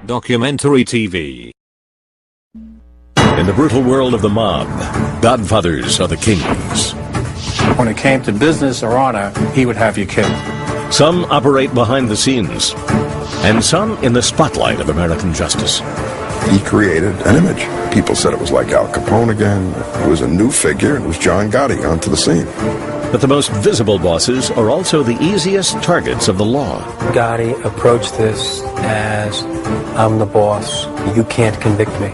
Documentary TV. In the brutal world of the mob, godfathers are the kings. When it came to business or honor, he would have you killed. Some operate behind the scenes, and some in the spotlight of American justice. He created an image. People said it was like Al Capone again. It was a new figure. It was John Gotti onto the scene. But the most visible bosses are also the easiest targets of the law. Gotti approached this as, I'm the boss. You can't convict me.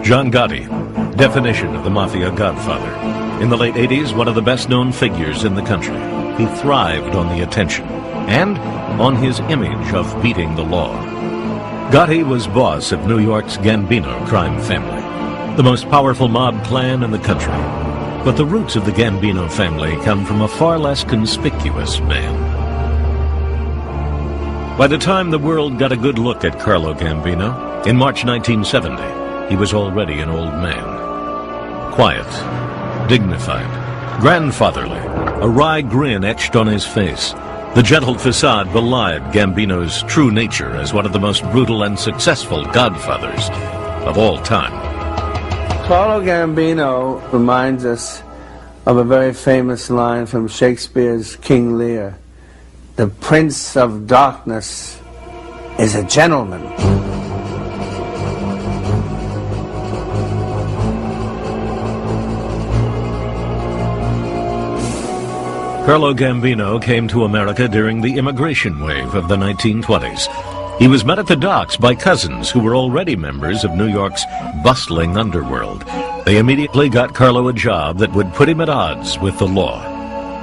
John Gotti, definition of the Mafia godfather. In the late 80s, one of the best-known figures in the country. He thrived on the attention and on his image of beating the law. Gotti was boss of New York's Gambino crime family, the most powerful mob clan in the country. But the roots of the Gambino family come from a far less conspicuous man. By the time the world got a good look at Carlo Gambino, in March 1970, he was already an old man. Quiet, dignified, grandfatherly, a wry grin etched on his face. The gentle facade belied Gambino's true nature as one of the most brutal and successful godfathers of all time. Carlo Gambino reminds us of a very famous line from Shakespeare's King Lear. The Prince of Darkness is a gentleman. Carlo Gambino came to America during the immigration wave of the 1920s. He was met at the docks by cousins who were already members of New York's bustling underworld. They immediately got Carlo a job that would put him at odds with the law.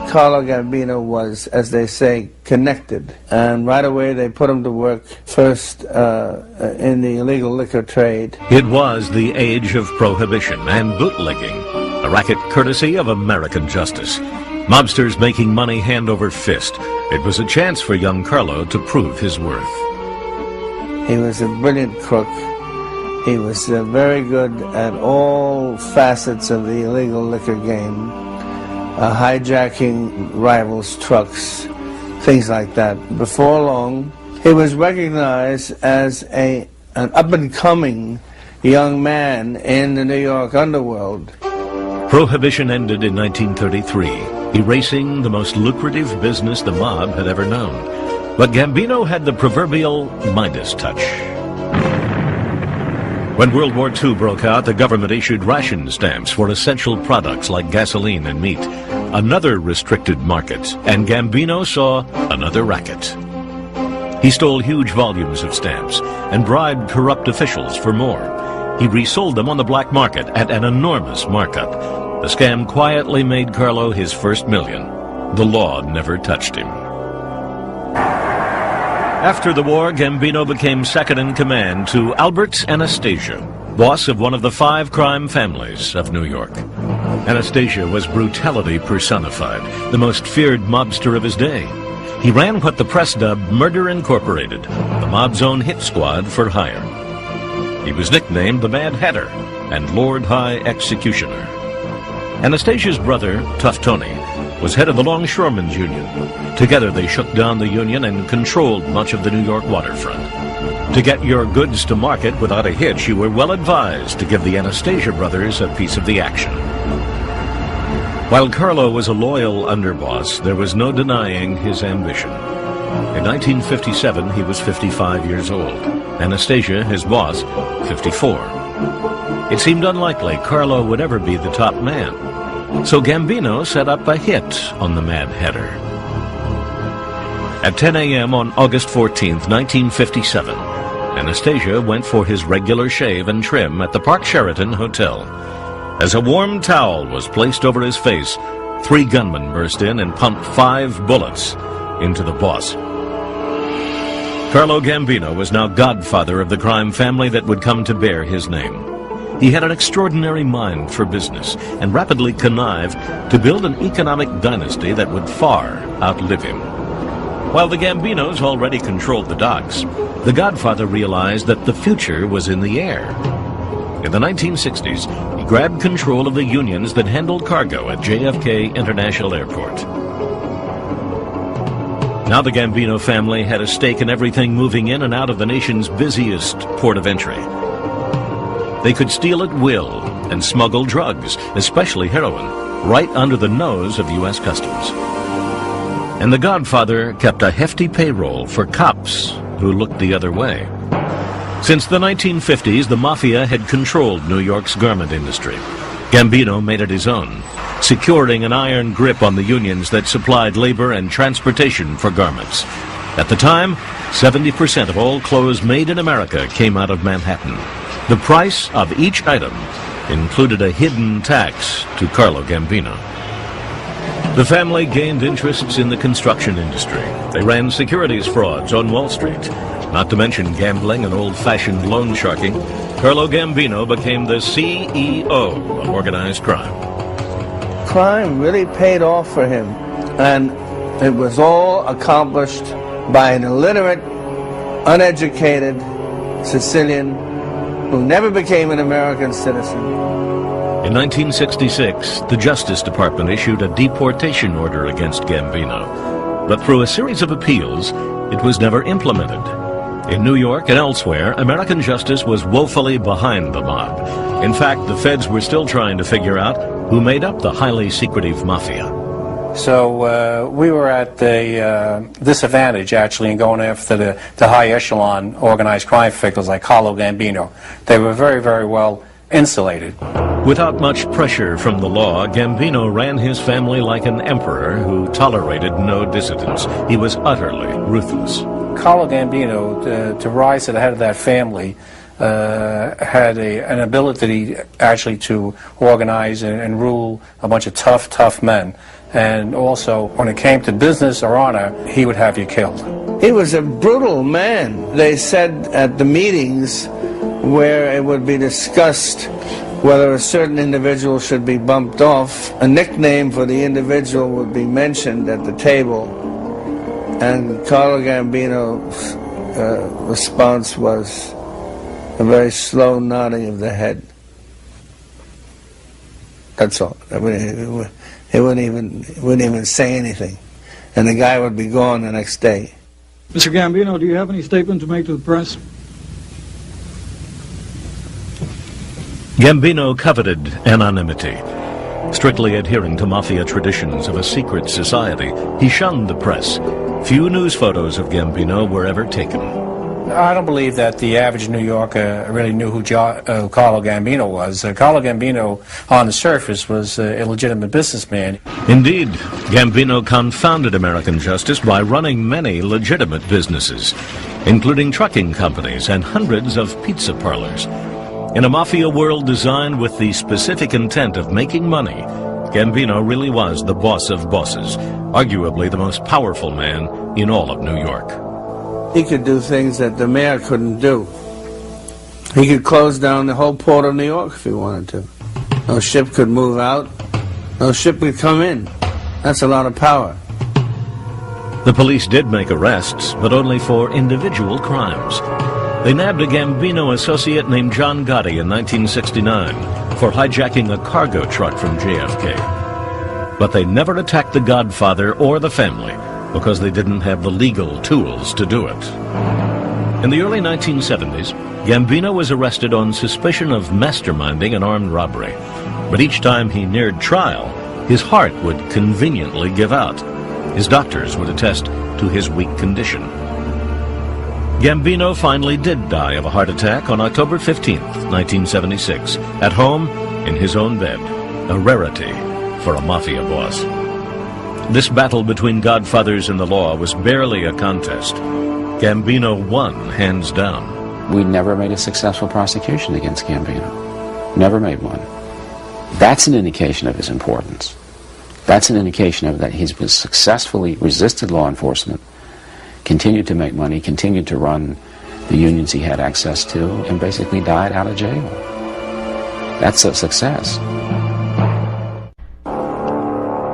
Carlo Gambino was, as they say, connected. And right away they put him to work first in the illegal liquor trade. It was the age of prohibition and bootlegging, a racket courtesy of American justice. Mobsters making money hand over fist. It was a chance for young Carlo to prove his worth. He was a brilliant crook. He was very good at all facets of the illegal liquor game, hijacking rivals' trucks, things like that. Before long, he was recognized as an up-and-coming young man in the New York underworld. Prohibition ended in 1933. Erasing the most lucrative business the mob had ever known. But Gambino had the proverbial Midas touch. When World War II broke out, the government issued ration stamps for essential products like gasoline and meat. Another restricted market, and Gambino saw another racket. He stole huge volumes of stamps and bribed corrupt officials for more. He resold them on the black market at an enormous markup. The scam quietly made Carlo his first million. The law never touched him. After the war, Gambino became second in command to Albert Anastasia, boss of one of the 5 crime families of New York. Anastasia was brutality personified, the most feared mobster of his day. He ran what the press dubbed Murder Incorporated, the mob's own hit squad for hire. He was nicknamed the Mad Hatter and Lord High Executioner. Anastasia's brother, Tough Tony, was head of the Longshoremen's Union. Together they shook down the union and controlled much of the New York waterfront. To get your goods to market without a hitch, you were well advised to give the Anastasia brothers a piece of the action. While Carlo was a loyal underboss, there was no denying his ambition. In 1957, he was 55 years old. Anastasia, his boss, 54. It seemed unlikely Carlo would ever be the top man. So Gambino set up a hit on the Mad Hatter. At 10 a.m. on August 14th, 1957, Anastasia went for his regular shave and trim at the Park Sheraton Hotel. As a warm towel was placed over his face, 3 gunmen burst in and pumped 5 bullets into the boss. Carlo Gambino was now godfather of the crime family that would come to bear his name. He had an extraordinary mind for business and rapidly connived to build an economic dynasty that would far outlive him. While the Gambinos already controlled the docks, the godfather realized that the future was in the air. In the 1960s, he grabbed control of the unions that handled cargo at JFK International Airport. Now the Gambino family had a stake in everything moving in and out of the nation's busiest port of entry. They could steal at will and smuggle drugs, especially heroin, right under the nose of U.S. Customs. And the Godfather kept a hefty payroll for cops who looked the other way. Since the 1950s, the Mafia had controlled New York's garment industry. Gambino made it his own, securing an iron grip on the unions that supplied labor and transportation for garments. At the time, 70% of all clothes made in America came out of Manhattan. The price of each item included a hidden tax to Carlo Gambino. The family gained interests in the construction industry. They ran securities frauds on Wall Street. Not to mention gambling and old-fashioned loan sharking, Carlo Gambino became the CEO of organized crime. Crime really paid off for him, and it was all accomplished by an illiterate, uneducated Sicilian who never became an American citizen. In 1966, the Justice Department issued a deportation order against Gambino. But through a series of appeals, it was never implemented. In New York and elsewhere, American justice was woefully behind the mob. In fact, the feds were still trying to figure out who made up the highly secretive Mafia. So we were at the disadvantage, actually, in going after the high echelon organized crime figures like Carlo Gambino. They were very, very well insulated. Without much pressure from the law, Gambino ran his family like an emperor who tolerated no dissidents. He was utterly ruthless. Carlo Gambino, to rise to the head of that family, had an ability actually to organize and rule a bunch of tough men. And also, when it came to business or honor, he would have you killed. He was a brutal man. They said at the meetings where it would be discussed whether a certain individual should be bumped off, a nickname for the individual would be mentioned at the table. And Carlo Gambino's response was a very slow nodding of the head. That's all. He wouldn't even say anything. And the guy would be gone the next day. Mr. Gambino, do you have any statement to make to the press? Gambino coveted anonymity. Strictly adhering to Mafia traditions of a secret society, he shunned the press. Few news photos of Gambino were ever taken. I don't believe that the average New Yorker really knew who Carlo Gambino was. Carlo Gambino, on the surface, was a legitimate businessman. Indeed, Gambino confounded American justice by running many legitimate businesses, including trucking companies and hundreds of pizza parlors. In a Mafia world designed with the specific intent of making money, Gambino really was the boss of bosses, arguably the most powerful man in all of New York. He could do things that the mayor couldn't do. He could close down the whole port of New York if he wanted to. No ship could move out. No ship could come in. That's a lot of power. The police did make arrests, but only for individual crimes. They nabbed a Gambino associate named John Gotti in 1969 for hijacking a cargo truck from JFK. But they never attacked the Godfather or the family because they didn't have the legal tools to do it. In the early 1970s, Gambino was arrested on suspicion of masterminding an armed robbery. But each time he neared trial, his heart would conveniently give out. His doctors would attest to his weak condition. Gambino finally did die of a heart attack on October 15, 1976, at home in his own bed, a rarity for a Mafia boss. This battle between Godfathers and the law was barely a contest. Gambino won, hands down. We never made a successful prosecution against Gambino. Never made one. That's an indication of his importance. That's an indication of that he was successfully resisted law enforcement, continued to make money, continued to run the unions he had access to, and basically died out of jail. That's a success.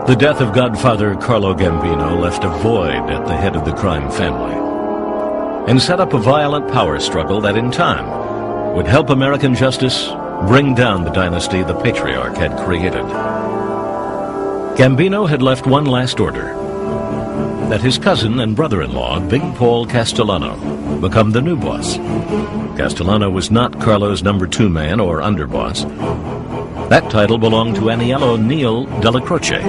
The death of Godfather Carlo Gambino left a void at the head of the crime family and set up a violent power struggle that in time would help American justice bring down the dynasty the patriarch had created. Gambino had left one last order, that his cousin and brother-in-law, Big Paul Castellano, become the new boss. Castellano was not Carlo's number 2 man or underboss. That title belonged to Aniello Neil Della Croce.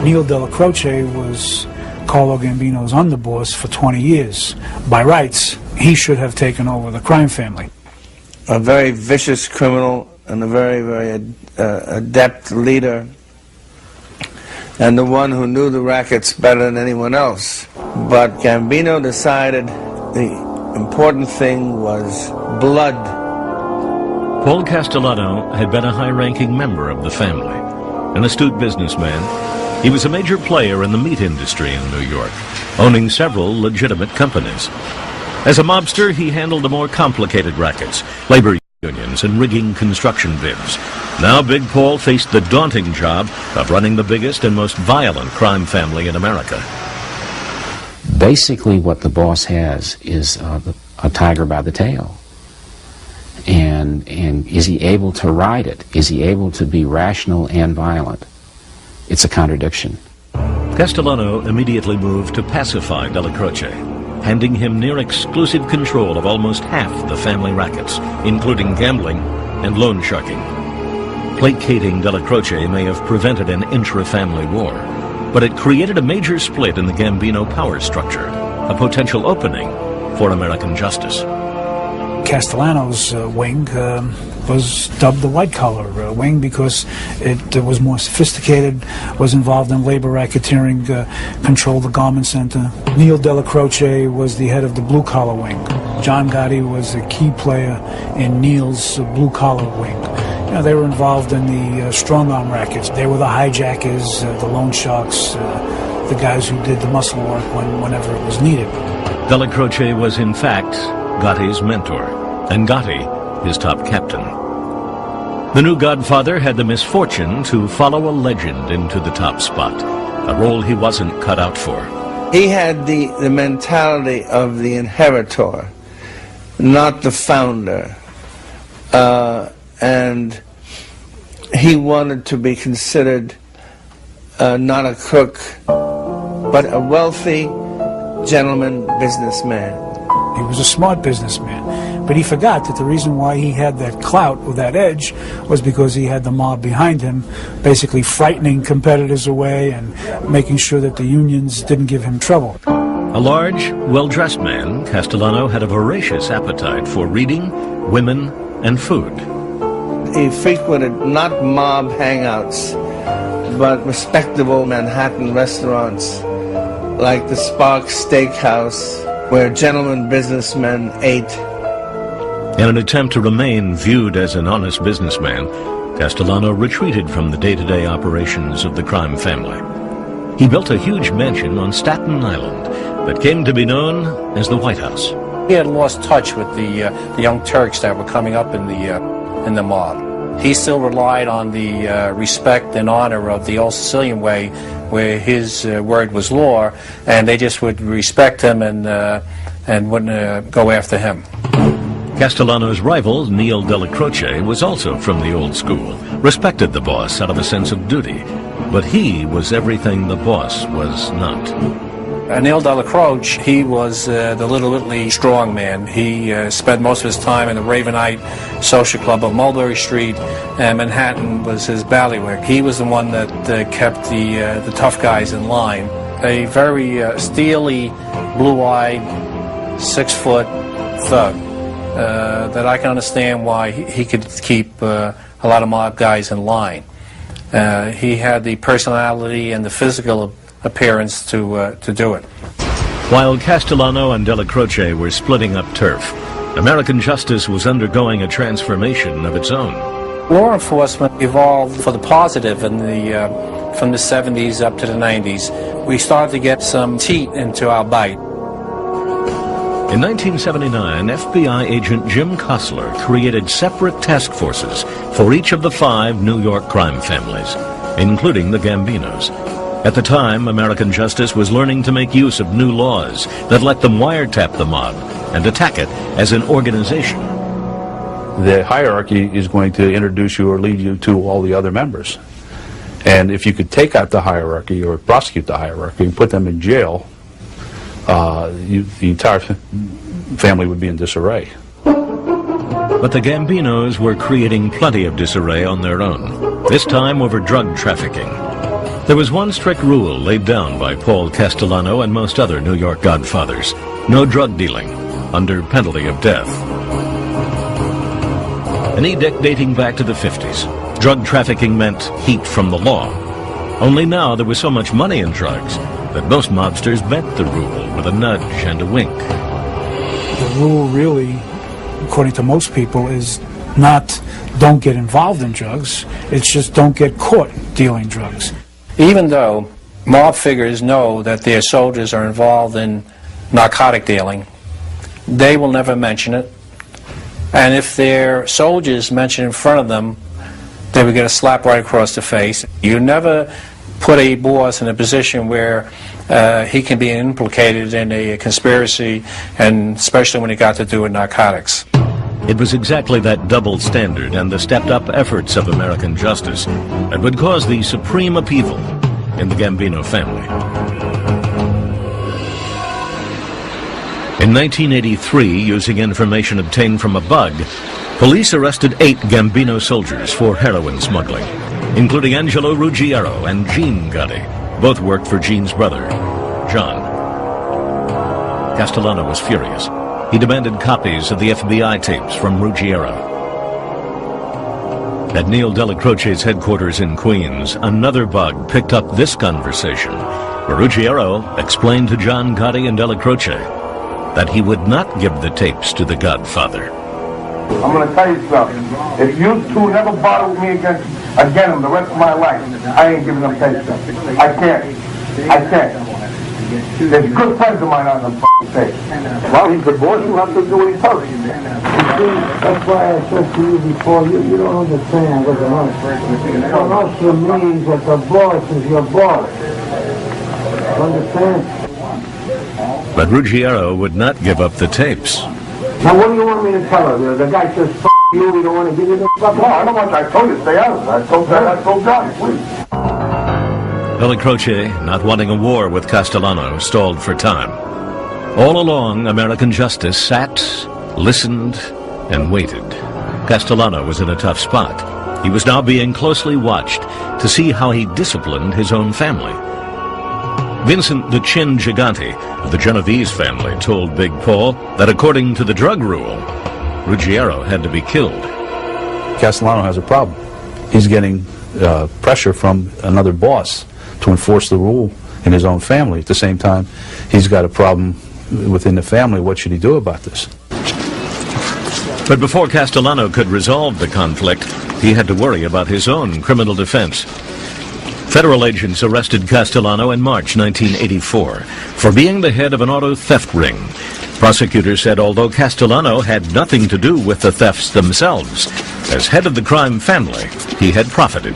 Neil Della Croce was Carlo Gambino's underboss for 20 years. By rights, he should have taken over the crime family. A very vicious criminal and a very, very adept leader, and the one who knew the rackets better than anyone else. But Gambino decided the important thing was blood. Paul Castellano had been a high-ranking member of the family, an astute businessman. He was a major player in the meat industry in New York, owning several legitimate companies. As a mobster, he handled the more complicated rackets, labor unions, and rigging construction bids. Now Big Paul faced the daunting job of running the biggest and most violent crime family in America. Basically, what the boss has is a tiger by the tail. And is he able to ride it? Is he able to be rational and violent? It's a contradiction. Castellano immediately moved to pacify Della Croce, handing him near exclusive control of almost half the family rackets, including gambling and loan sharking. Placating Della Croce may have prevented an intra-family war, but it created a major split in the Gambino power structure, a potential opening for American justice. Castellano's wing was dubbed the white-collar wing because it was more sophisticated, was involved in labor racketeering, controlled the garment center. Neil Della Croce was the head of the blue-collar wing. John Gotti was a key player in Neil's blue-collar wing. You know, they were involved in the strong-arm rackets. They were the hijackers, the loan sharks, the guys who did the muscle work whenever it was needed. Della Croce was, in fact, Gotti's mentor, and Gotti his top captain. The new Godfather had the misfortune to follow a legend into the top spot, a role he wasn't cut out for. He had the mentality of the inheritor, not the founder. And he wanted to be considered not a crook, but a wealthy gentleman businessman. He was a smart businessman, but he forgot that the reason why he had that clout or that edge was because he had the mob behind him, basically frightening competitors away and making sure that the unions didn't give him trouble. A large, well-dressed man, Castellano had a voracious appetite for reading, women, and food. He frequented not mob hangouts, but respectable Manhattan restaurants like the Spark Steakhouse, where gentlemen businessmen ate. In an attempt to remain viewed as an honest businessman, Castellano retreated from the day-to-day operations of the crime family. He built a huge mansion on Staten Island that came to be known as the White House. He had lost touch with the young Turks that were coming up in the mob. He still relied on the respect and honor of the old Sicilian way, where his word was law, and they just would respect him and wouldn't go after him. Castellano's rival, Neil Della Croce, was also from the old school, respected the boss out of a sense of duty, but he was everything the boss was not. Neil Della Croce, he was the Little Italy strong man. He spent most of his time in the Ravenite social club on Mulberry Street, and Manhattan was his bailiwick. He was the one that kept the tough guys in line. A very steely, blue-eyed, 6-foot thug that I can understand why he could keep a lot of mob guys in line. He had the personality and the physical appearance to do it. While Castellano and Della Croce were splitting up turf, American justice was undergoing a transformation of its own. Law enforcement evolved for the positive in from the 70s up to the 90s. We started to get some teeth into our bite. In 1979, FBI agent Jim Kostler created separate task forces for each of the 5 New York crime families, including the Gambinos. At the time, American justice was learning to make use of new laws that let them wiretap the mob and attack it as an organization. the hierarchy is going to introduce you or lead you to all the other members. And if you could take out the hierarchy or prosecute the hierarchy and put them in jail, the entire family would be in disarray. But the Gambinos were creating plenty of disarray on their own, this time over drug trafficking. There was one strict rule laid down by Paul Castellano and most other New York Godfathers: no drug dealing, under penalty of death. An edict dating back to the 50s. Drug trafficking meant heat from the law. Only now there was so much money in drugs that most mobsters bent the rule with a nudge and a wink. The rule really, according to most people, is not don't get involved in drugs. It's just don't get caught dealing drugs. Even though mob figures know that their soldiers are involved in narcotic dealing, they will never mention it. And if their soldiers mention it in front of them, they would get a slap right across the face. You never put a boss in a position where he can be implicated in a conspiracy, and especially when it got to do with narcotics. It was exactly that double standard and the stepped-up efforts of American justice that would cause the supreme upheaval in the Gambino family. In 1983, using information obtained from a bug, police arrested 8 Gambino soldiers for heroin smuggling, including Angelo Ruggiero and Gene Gotti. Both worked for Gene's brother, John. Castellano was furious. He demanded copies of the FBI tapes from Ruggiero. At Neil Delacroce's headquarters in Queens, another bug picked up this conversation, where Ruggiero explained to John Gotti and Delacroce that he would not give the tapes to the Godfather. I'm going to tell you something. If you two never bother with me again in the rest of my life, I ain't giving them tapes. I can't. There's good friends of mine on them tapes. Well, he's the boss. You have to do what he tells you. That's why I said to you before, you don't understand what the Nostra means that the boss is your boss. You understand? But Ruggiero would not give up the tapes. Now, what do you want me to tell her? The guy says, F*** you, we don't want to give you the stuff. No, I don't want I told you, stay out of it. I told Johnny, please. Delacroce, not wanting a war with Castellano, stalled for time. All along, American justice sat, listened, and waited. Castellano was in a tough spot. He was now being closely watched to see how he disciplined his own family. Vincent the Chin Gigante of the Genovese family told Big Paul that according to the drug rule, Ruggiero had to be killed. Castellano has a problem. He's getting pressure from another boss to enforce the rule in his own family. At the same time, he's got a problem within the family. What should he do about this? But before Castellano could resolve the conflict, he had to worry about his own criminal defense. Federal agents arrested Castellano in March 1984 for being the head of an auto theft ring. Prosecutors said although Castellano had nothing to do with the thefts themselves, as head of the crime family, he had profited.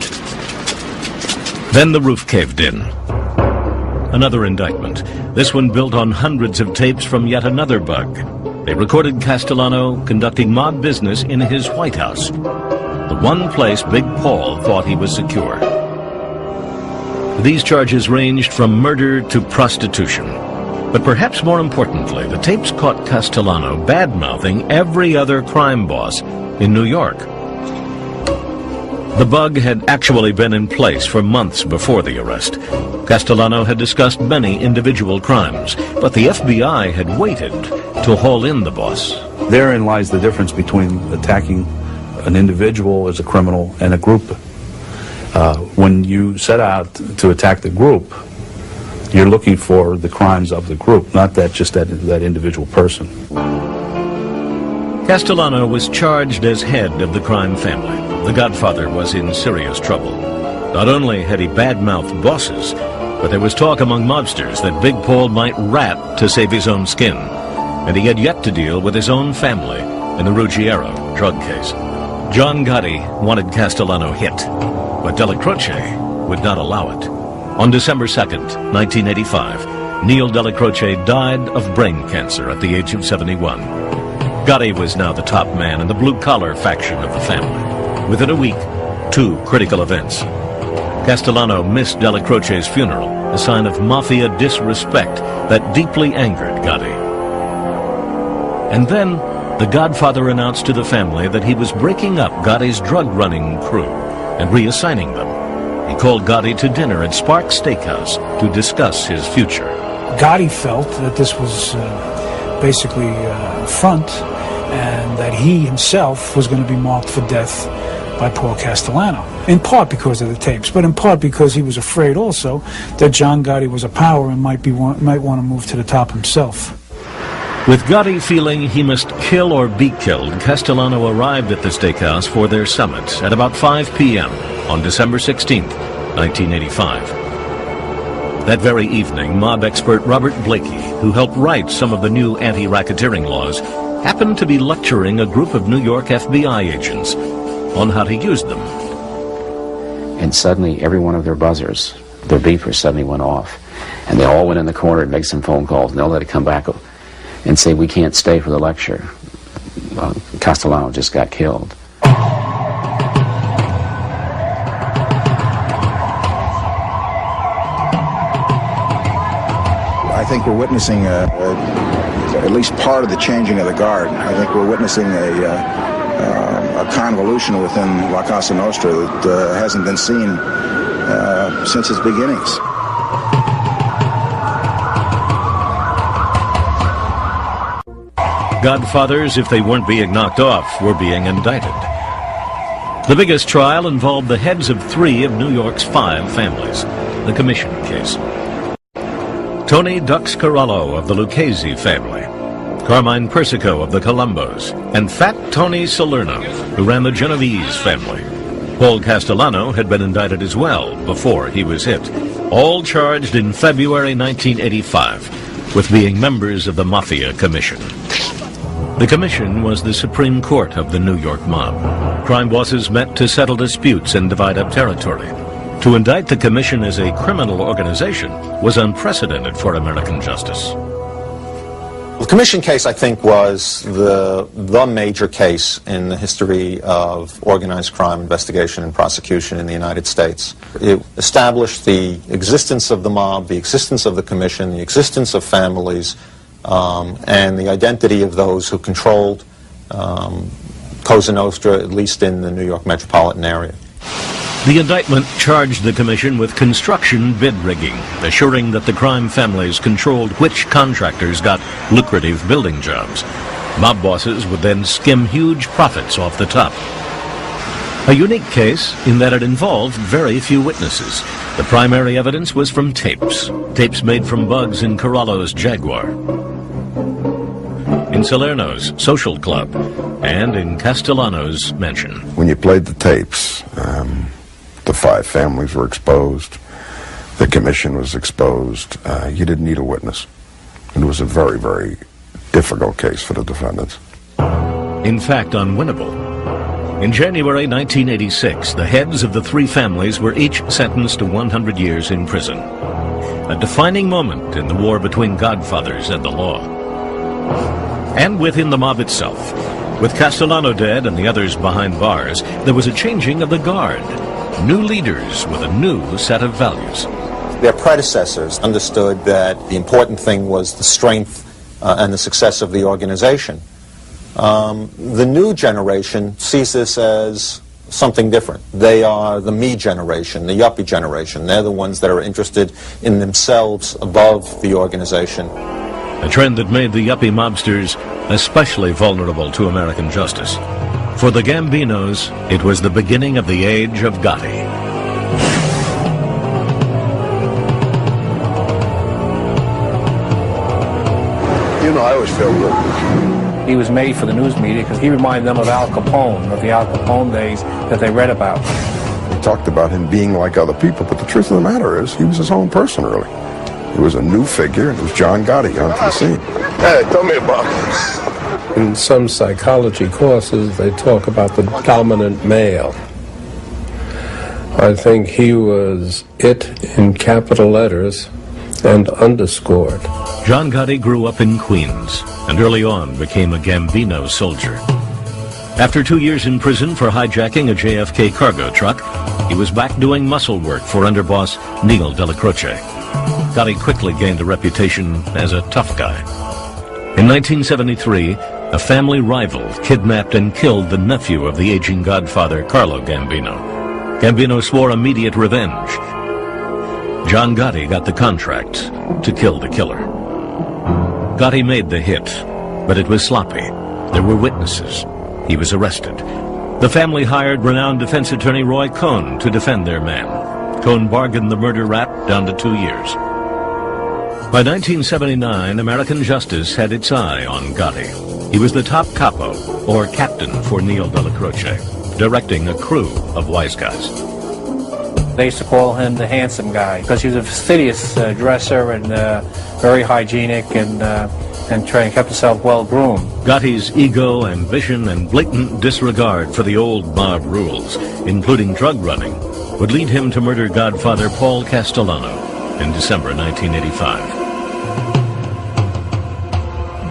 Then the roof caved in. Another indictment, this one built on hundreds of tapes from yet another bug. They recorded Castellano conducting mob business in his White House, the one place Big Paul thought he was secure. These charges ranged from murder to prostitution. But perhaps more importantly, the tapes caught Castellano bad-mouthing every other crime boss in New York. The bug had actually been in place for months before the arrest. Castellano had discussed many individual crimes, but the FBI had waited to haul in the boss. Therein lies the difference between attacking an individual as a criminal and a group. When you set out to attack the group, you're looking for the crimes of the group, not just that individual person. Castellano was charged as head of the crime family. The Godfather was in serious trouble. Not only had he bad-mouthed bosses, but there was talk among mobsters that Big Paul might rat to save his own skin. And he had yet to deal with his own family in the Ruggiero drug case. John Gotti wanted Castellano hit, but Delacroce would not allow it. On December 2nd, 1985, Neil Delacroce died of brain cancer at the age of 71. Gotti was now the top man in the blue-collar faction of the family. Within a week, 2 critical events. Castellano missed Della Croce's funeral, a sign of Mafia disrespect that deeply angered Gotti. And then, the Godfather announced to the family that he was breaking up Gotti's drug-running crew and reassigning them. He called Gotti to dinner at Sparks Steakhouse to discuss his future. Gotti felt that this was basically a front, and that he himself was going to be marked for death by Paul Castellano, in part because of the tapes, but in part because he was afraid also that John Gotti was a power and might want to move to the top himself. With Gotti feeling he must kill or be killed, Castellano arrived at the steakhouse for their summit at about 5 p.m. on December 16, 1985. That very evening, mob expert Robert Blakey, who helped write some of the new anti-racketeering laws, happened to be lecturing a group of New York FBI agents on how to use them. And suddenly, every one of their buzzers, their beepers suddenly went off. And they all went in the corner and make some phone calls, and they'll let it come back and say, we can't stay for the lecture. Castellano just got killed. I think we're witnessing at least part of the changing of the guard. I think we're witnessing a convolution within La Cosa Nostra that hasn't been seen since its beginnings. Godfathers, if they weren't being knocked off, were being indicted. The biggest trial involved the heads of 3 of New York's 5 families, the Commission case. Tony Dux Carollo of the Lucchese family, Carmine Persico of the Colombos, and Fat Tony Salerno, who ran the Genovese family. Paul Castellano had been indicted as well before he was hit, all charged in February 1985 with being members of the Mafia Commission. The Commission was the Supreme Court of the New York mob. Crime bosses met to settle disputes and divide up territory. To indict the Commission as a criminal organization was unprecedented for American justice. The Commission case, I think, was the major case in the history of organized crime investigation and prosecution in the United States. It established the existence of the mob, the existence of the Commission, the existence of families, and the identity of those who controlled Cosa Nostra, at least in the New York metropolitan area. The indictment charged the Commission with construction bid rigging, assuring that the crime families controlled which contractors got lucrative building jobs. Mob bosses would then skim huge profits off the top. A unique case in that it involved very few witnesses. The primary evidence was from tapes made from bugs in Carollo's Jaguar, in Salerno's social club, and in Castellano's mansion. When you played the tapes, the 5 families were exposed, the Commission was exposed. You didn't need a witness. It was a very, very difficult case for the defendants. In fact, unwinnable. In January 1986, the heads of the 3 families were each sentenced to 100 years in prison. A defining moment in the war between Godfathers and the law. And within the mob itself. With Castellano dead and the others behind bars, there was a changing of the guard. New leaders with a new set of values. Their predecessors understood that the important thing was the strength and the success of the organization. The new generation sees this as something different. They are the me generation, the yuppie generation. They're the ones that are interested in themselves above the organization. A trend that made the yuppie mobsters especially vulnerable to American justice. For the Gambinos, it was the beginning of the age of Gotti. You know, I always felt good. He was made for the news media because he reminded them of Al Capone, of the Al Capone days that they read about. They talked about him being like other people, but the truth of the matter is he was his own person, really. He was a new figure, and it was John Gotti onto the scene. Hey, tell me about this. In some psychology courses, they talk about the dominant male. I think he was it in capital letters and underscored. John Gotti grew up in Queens and early on became a Gambino soldier. After 2 years in prison for hijacking a JFK cargo truck, he was back doing muscle work for underboss Neil Della Croce. Gotti quickly gained a reputation as a tough guy. In 1973, a family rival kidnapped and killed the nephew of the aging godfather Carlo Gambino. Gambino swore immediate revenge. John Gotti got the contract to kill the killer. Gotti made the hit, but it was sloppy. There were witnesses. He was arrested. The family hired renowned defense attorney Roy Cohn to defend their man. Cohn bargained the murder rap down to 2 years. By 1979, American justice had its eye on Gotti. He was the top capo, or captain, for Neil Della Croce, directing a crew of wise guys. They used to call him the handsome guy because he was a fastidious dresser and very hygienic and kept himself well groomed. Gotti's ego, ambition, and blatant disregard for the old mob rules, including drug running, would lead him to murder godfather Paul Castellano in December 1985.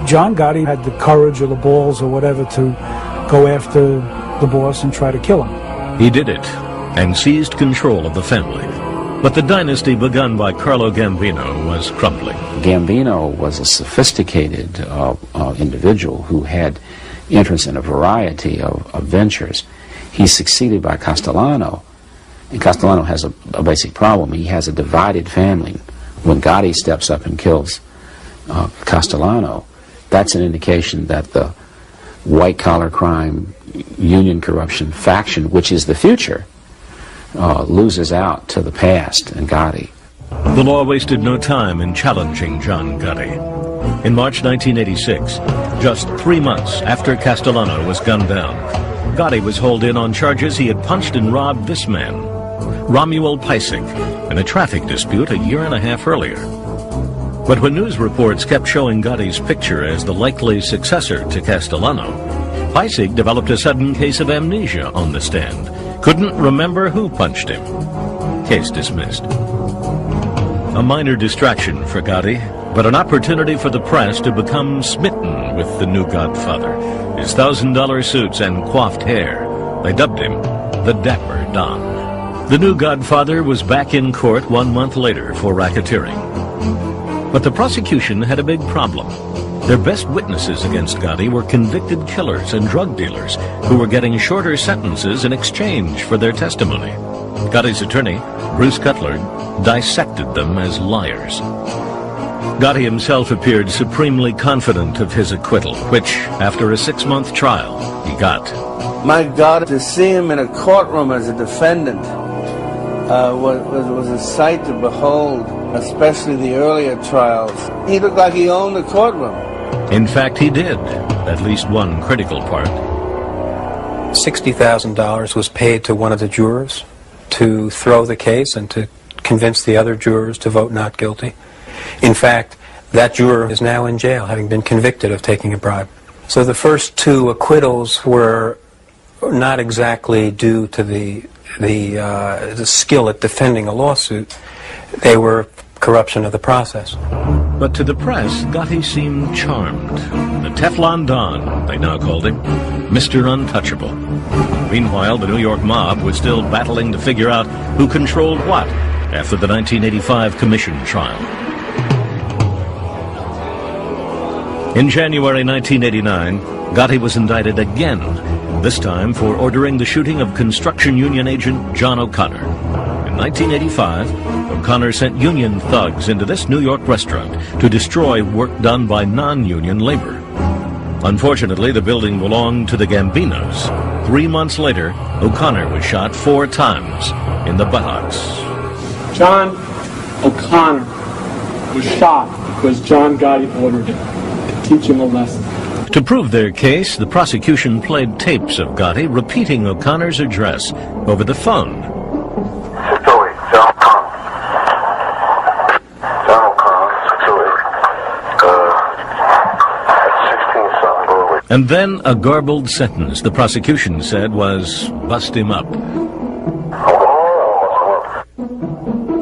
John Gotti had the courage or the balls or whatever to go after the boss and try to kill him. He did it and seized control of the family. But the dynasty begun by Carlo Gambino was crumbling. Gambino was a sophisticated individual who had interest in a variety of ventures. He's succeeded by Castellano, and Castellano has a basic problem. He has a divided family. When Gotti steps up and kills Castellano, that's an indication that the white-collar crime, union corruption faction, which is the future, loses out to the past and Gotti. The law wasted no time in challenging John Gotti. In March 1986, just 3 months after Castellano was gunned down, Gotti was hauled in on charges he had punched and robbed this man, Romuald Peissig, in a traffic dispute a year and a half earlier. But when news reports kept showing Gotti's picture as the likely successor to Castellano, Peissig developed a sudden case of amnesia on the stand. Couldn't remember who punched him. Case dismissed. A minor distraction for Gotti, but an opportunity for the press to become smitten with the new godfather. His $1,000 suits and coiffed hair. They dubbed him the Dapper Don. The new godfather was back in court 1 month later for racketeering. But the prosecution had a big problem. Their best witnesses against Gotti were convicted killers and drug dealers who were getting shorter sentences in exchange for their testimony. Gotti's attorney, Bruce Cutler, dissected them as liars. Gotti himself appeared supremely confident of his acquittal, which, after a 6-month trial, he got. My God, to see him in a courtroom as a defendant was a sight to behold, especially the earlier trials. He looked like he owned the courtroom. In fact, he did, at least one critical part. $60,000 was paid to one of the jurors to throw the case and to convince the other jurors to vote not guilty. In fact, that juror is now in jail, having been convicted of taking a bribe. So the first 2 acquittals were not exactly due to the skill at defending a lawsuit. They were corruption of the process. But to the press, Gotti seemed charmed. The Teflon Don, they now called him, Mr. Untouchable. Meanwhile, the New York mob was still battling to figure out who controlled what after the 1985 commission trial. In January 1989, Gotti was indicted again, this time for ordering the shooting of construction union agent John O'Connor. In 1985, O'Connor sent union thugs into this New York restaurant to destroy work done by non-union labor. Unfortunately, the building belonged to the Gambinos. 3 months later, O'Connor was shot 4 times in the buttocks. John O'Connor was shot because John Gotti ordered it to teach him a lesson. To prove their case, the prosecution played tapes of Gotti repeating O'Connor's address over the phone. And then a garbled sentence the prosecution said was, "Bust him up."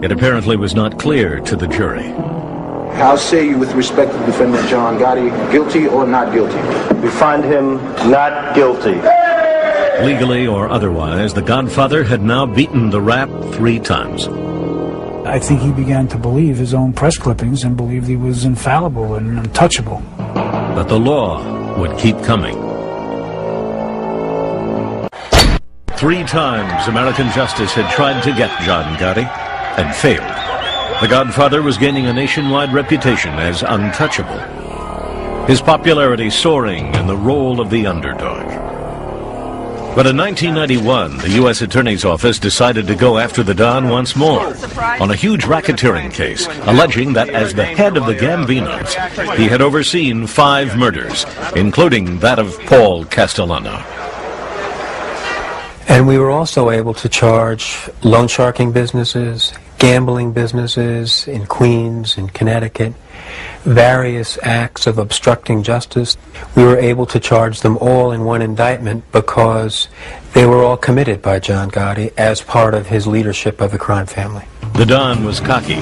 It apparently was not clear to the jury. How say you with respect to defendant John Gotti, guilty or not guilty? We find him not guilty. Legally or otherwise, the Godfather had now beaten the rap 3 times. I think he began to believe his own press clippings and believed he was infallible and untouchable. But the law would keep coming. 3 times American justice had tried to get John Gotti and failed. The Godfather was gaining a nationwide reputation as untouchable, his popularity soaring in the role of the underdog. But in 1991, the U.S. Attorney's Office decided to go after the Don once more on a huge racketeering case, alleging that as the head of the Gambinos, he had overseen 5 murders, including that of Paul Castellano. And we were also able to charge loan sharking businesses, gambling businesses in Queens, in Connecticut, various acts of obstructing justice. We were able to charge them all in one indictment because they were all committed by John Gotti as part of his leadership of the crime family. The Don was cocky.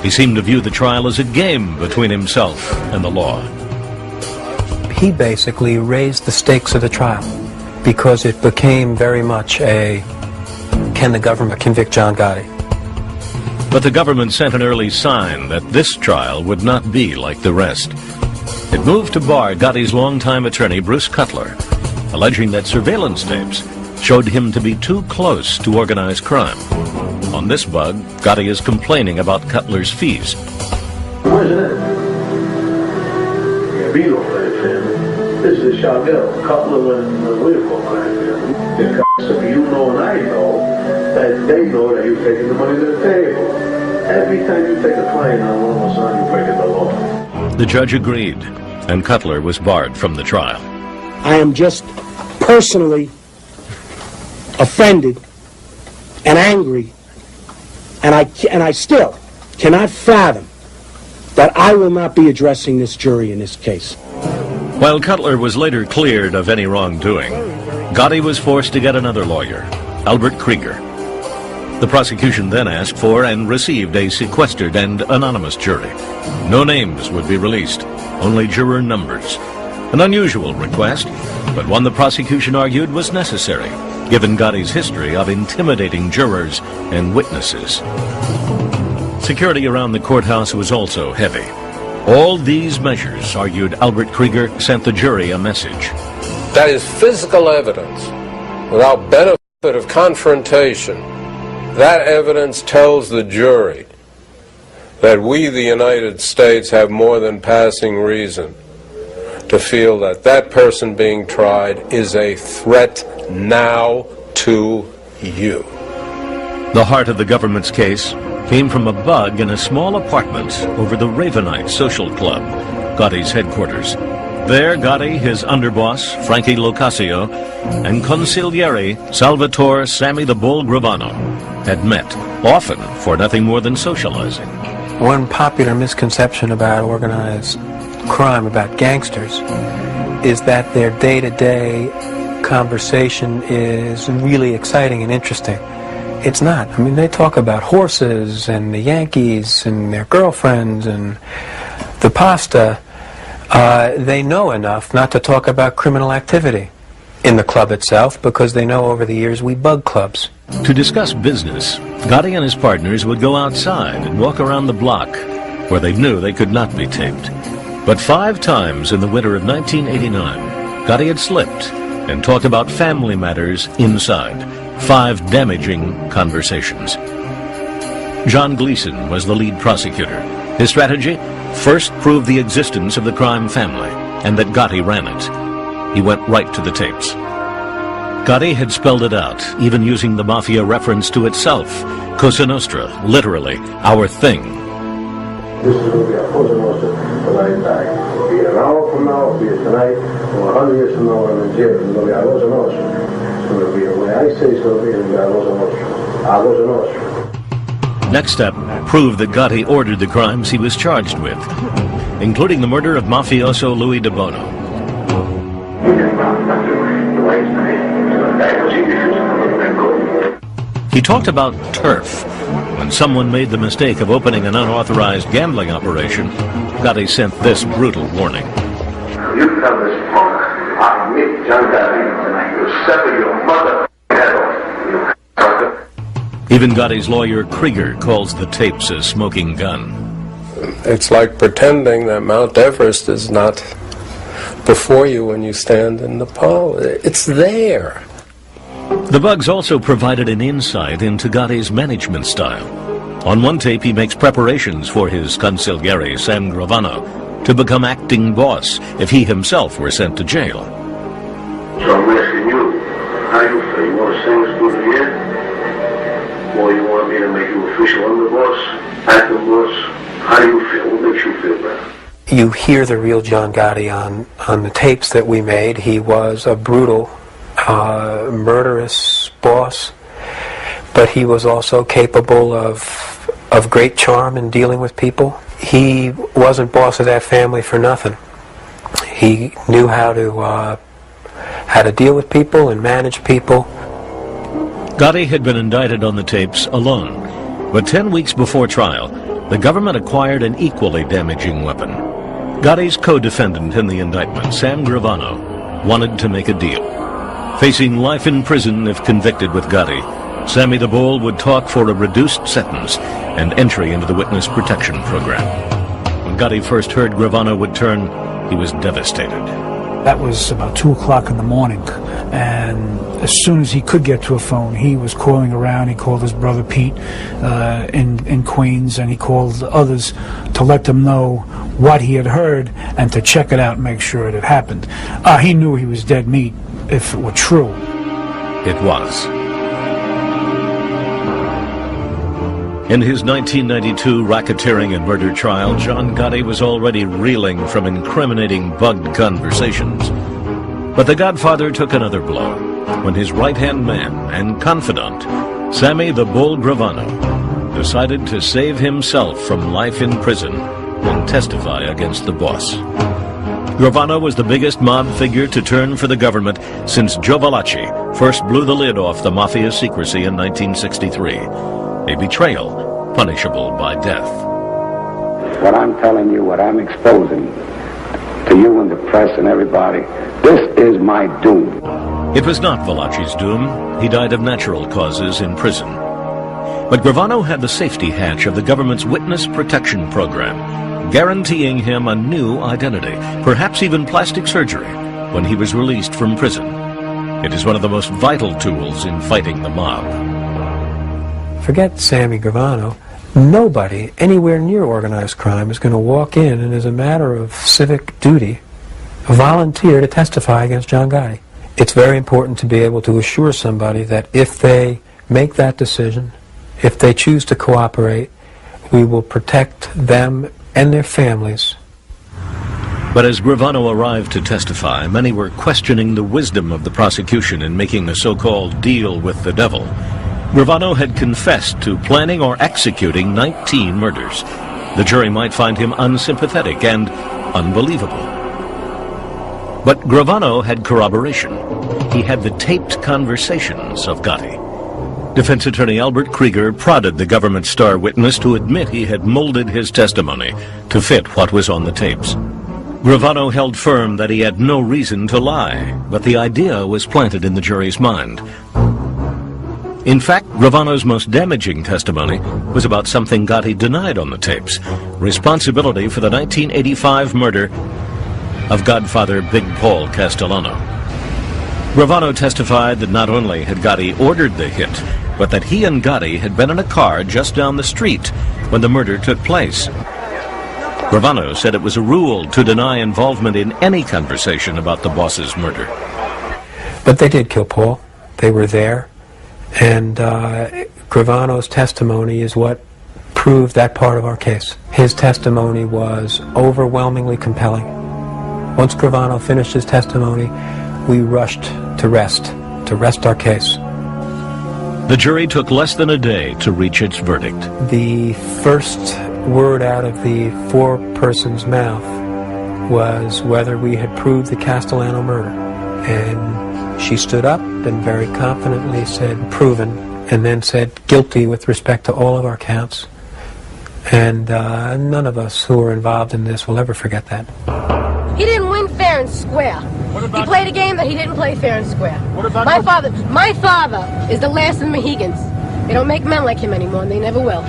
He seemed to view the trial as a game between himself and the law. He basically raised the stakes of the trial because it became very much a, can the government convict John Gotti? But the government sent an early sign that this trial would not be like the rest. It moved to bar Gotti's longtime attorney, Bruce Cutler, alleging that surveillance tapes showed him to be too close to organized crime. On this bug, Gotti is complaining about Cutler's fees. Where's it? Gambino played family. This is Chagall, Cutler and Leopold played family. So you know and I know that they know that you're taking the money to the table. Every time you take a client on one of us, you're breaking the law. The judge agreed, and Cutler was barred from the trial. I am just personally offended and angry, and I still cannot fathom that I will not be addressing this jury in this case. While Cutler was later cleared of any wrongdoing, Gotti was forced to get another lawyer, Albert Krieger. The prosecution then asked for and received a sequestered and anonymous jury. No names would be released, only juror numbers. An unusual request, but one the prosecution argued was necessary, given Gotti's history of intimidating jurors and witnesses. Security around the courthouse was also heavy. All these measures, argued Albert Krieger, sent the jury a message. That is physical evidence without benefit of confrontation. That evidence tells the jury that we, the United States, have more than passing reason to feel that that person being tried is a threat now to you. The heart of the government's case came from a bug in a small apartment over the Ravenite Social Club, Gotti's headquarters. There, Gotti, his underboss, Frankie Locascio, and consigliere Salvatore Sammy the Bull Gravano had met, often for nothing more than socializing. One popular misconception about organized crime, about gangsters, is that their day-to-day conversation is really exciting and interesting. It's not. I mean, they talk about horses and the Yankees and their girlfriends and the pasta. They know enough not to talk about criminal activity in the club itself because they know over the years we bug clubs. To discuss business, Gotti and his partners would go outside and walk around the block where they knew they could not be taped. But 5 times in the winter of 1989, Gotti had slipped and talked about family matters inside. 5 damaging conversations. John Gleason was the lead prosecutor. His strategy? First prove the existence of the crime family and that Gotti ran it. He went right to the tapes. Gotti had spelled it out, even using the Mafia reference to itself. Cosa Nostra, literally, our thing. This is going to be a Cosa Nostra when I die. It'll be an hour from now, it'll be tonight, or 100 years from now when I'm in jail. It's going to be a Cosa Nostra. It'll be the way I say it's going to be a Cosa Nostra. Next step, prove that Gotti ordered the crimes he was charged with, including the murder of mafioso Louis De Bono. He talked about turf. When someone made the mistake of opening an unauthorized gambling operation, Gotti sent this brutal warning. You come this punk, I'll meet John Gotti, and I will sever your mother head off, you sucker. Even Gotti's lawyer, Krieger, calls the tapes a smoking gun. It's like pretending that Mount Everest is not before you when you stand in Nepal. It's there. The bugs also provided an insight into Gotti's management style. On one tape, he makes preparations for his consigliere, Sam Gravano, to become acting boss if he himself were sent to jail. So I'm asking you, how you feel? You want to sing us through the year? Or you want me to make you official underboss, acting boss? How do you feel? What makes you feel better? You hear the real John Gotti on the tapes that we made. He was a brutal, murderous boss, but he was also capable of great charm in dealing with people. He wasn't boss of that family for nothing. He knew how to deal with people and manage people. Gotti had been indicted on the tapes alone, but 10 weeks before trial, the government acquired an equally damaging weapon. Gotti's co-defendant in the indictment, Sam Gravano, wanted to make a deal. Facing life in prison if convicted with Gotti, Sammy the Bull would talk for a reduced sentence and entry into the witness protection program. When Gotti first heard Gravano would turn, he was devastated. That was about 2 o'clock in the morning, and as soon as he could get to a phone, he was calling around. He called his brother Pete in Queens, and he called others to let them know what he had heard and to check it out and make sure it had happened. He knew he was dead meat if it were true. It was. In his 1992 racketeering and murder trial, John Gotti was already reeling from incriminating bugged conversations. But the Godfather took another blow when his right-hand man and confidant, Sammy the Bull Gravano, decided to save himself from life in prison and testify against the boss. Gravano was the biggest mob figure to turn for the government since Joe Valachi first blew the lid off the Mafia secrecy in 1963. A betrayal punishable by death. What I'm telling you, what I'm exposing to you and the press and everybody, this is my doom. It was not Valachi's doom. He died of natural causes in prison. But Gravano had the safety hatch of the government's witness protection program, guaranteeing him a new identity, perhaps even plastic surgery, when he was released from prison. It is one of the most vital tools in fighting the mob. Forget Sammy Gravano. Nobody anywhere near organized crime is going to walk in and, as a matter of civic duty, volunteer to testify against John Gotti. It's very important to be able to assure somebody that if they make that decision, if they choose to cooperate, we will protect them and their families. But as Gravano arrived to testify, many were questioning the wisdom of the prosecution in making a so-called deal with the devil. Gravano had confessed to planning or executing 19 murders. The jury might find him unsympathetic and unbelievable. But Gravano had corroboration. He had the taped conversations of Gotti. Defense attorney Albert Krieger prodded the government star witness to admit he had molded his testimony to fit what was on the tapes. Gravano held firm that he had no reason to lie, but the idea was planted in the jury's mind. In fact, Gravano's most damaging testimony was about something Gotti denied on the tapes: responsibility for the 1985 murder of Godfather Big Paul Castellano. Gravano testified that not only had Gotti ordered the hit, but that he and Gotti had been in a car just down the street when the murder took place. Gravano said it was a rule to deny involvement in any conversation about the boss's murder. But they did kill Paul. They were there. And Gravano's testimony is what proved that part of our case. His testimony was overwhelmingly compelling. Once Gravano finished his testimony, we rushed to rest our case. The jury took less than a day to reach its verdict. The first word out of the foreperson's mouth was whether we had proved the Castellano murder. And she stood up and very confidently said, proven, and then said guilty with respect to all of our counts. And none of us who were involved in this will ever forget that. He didn't win fair and square. He played a game that he didn't play fair and square. My father is the last of the Mohegans. They don't make men like him anymore, and they never will.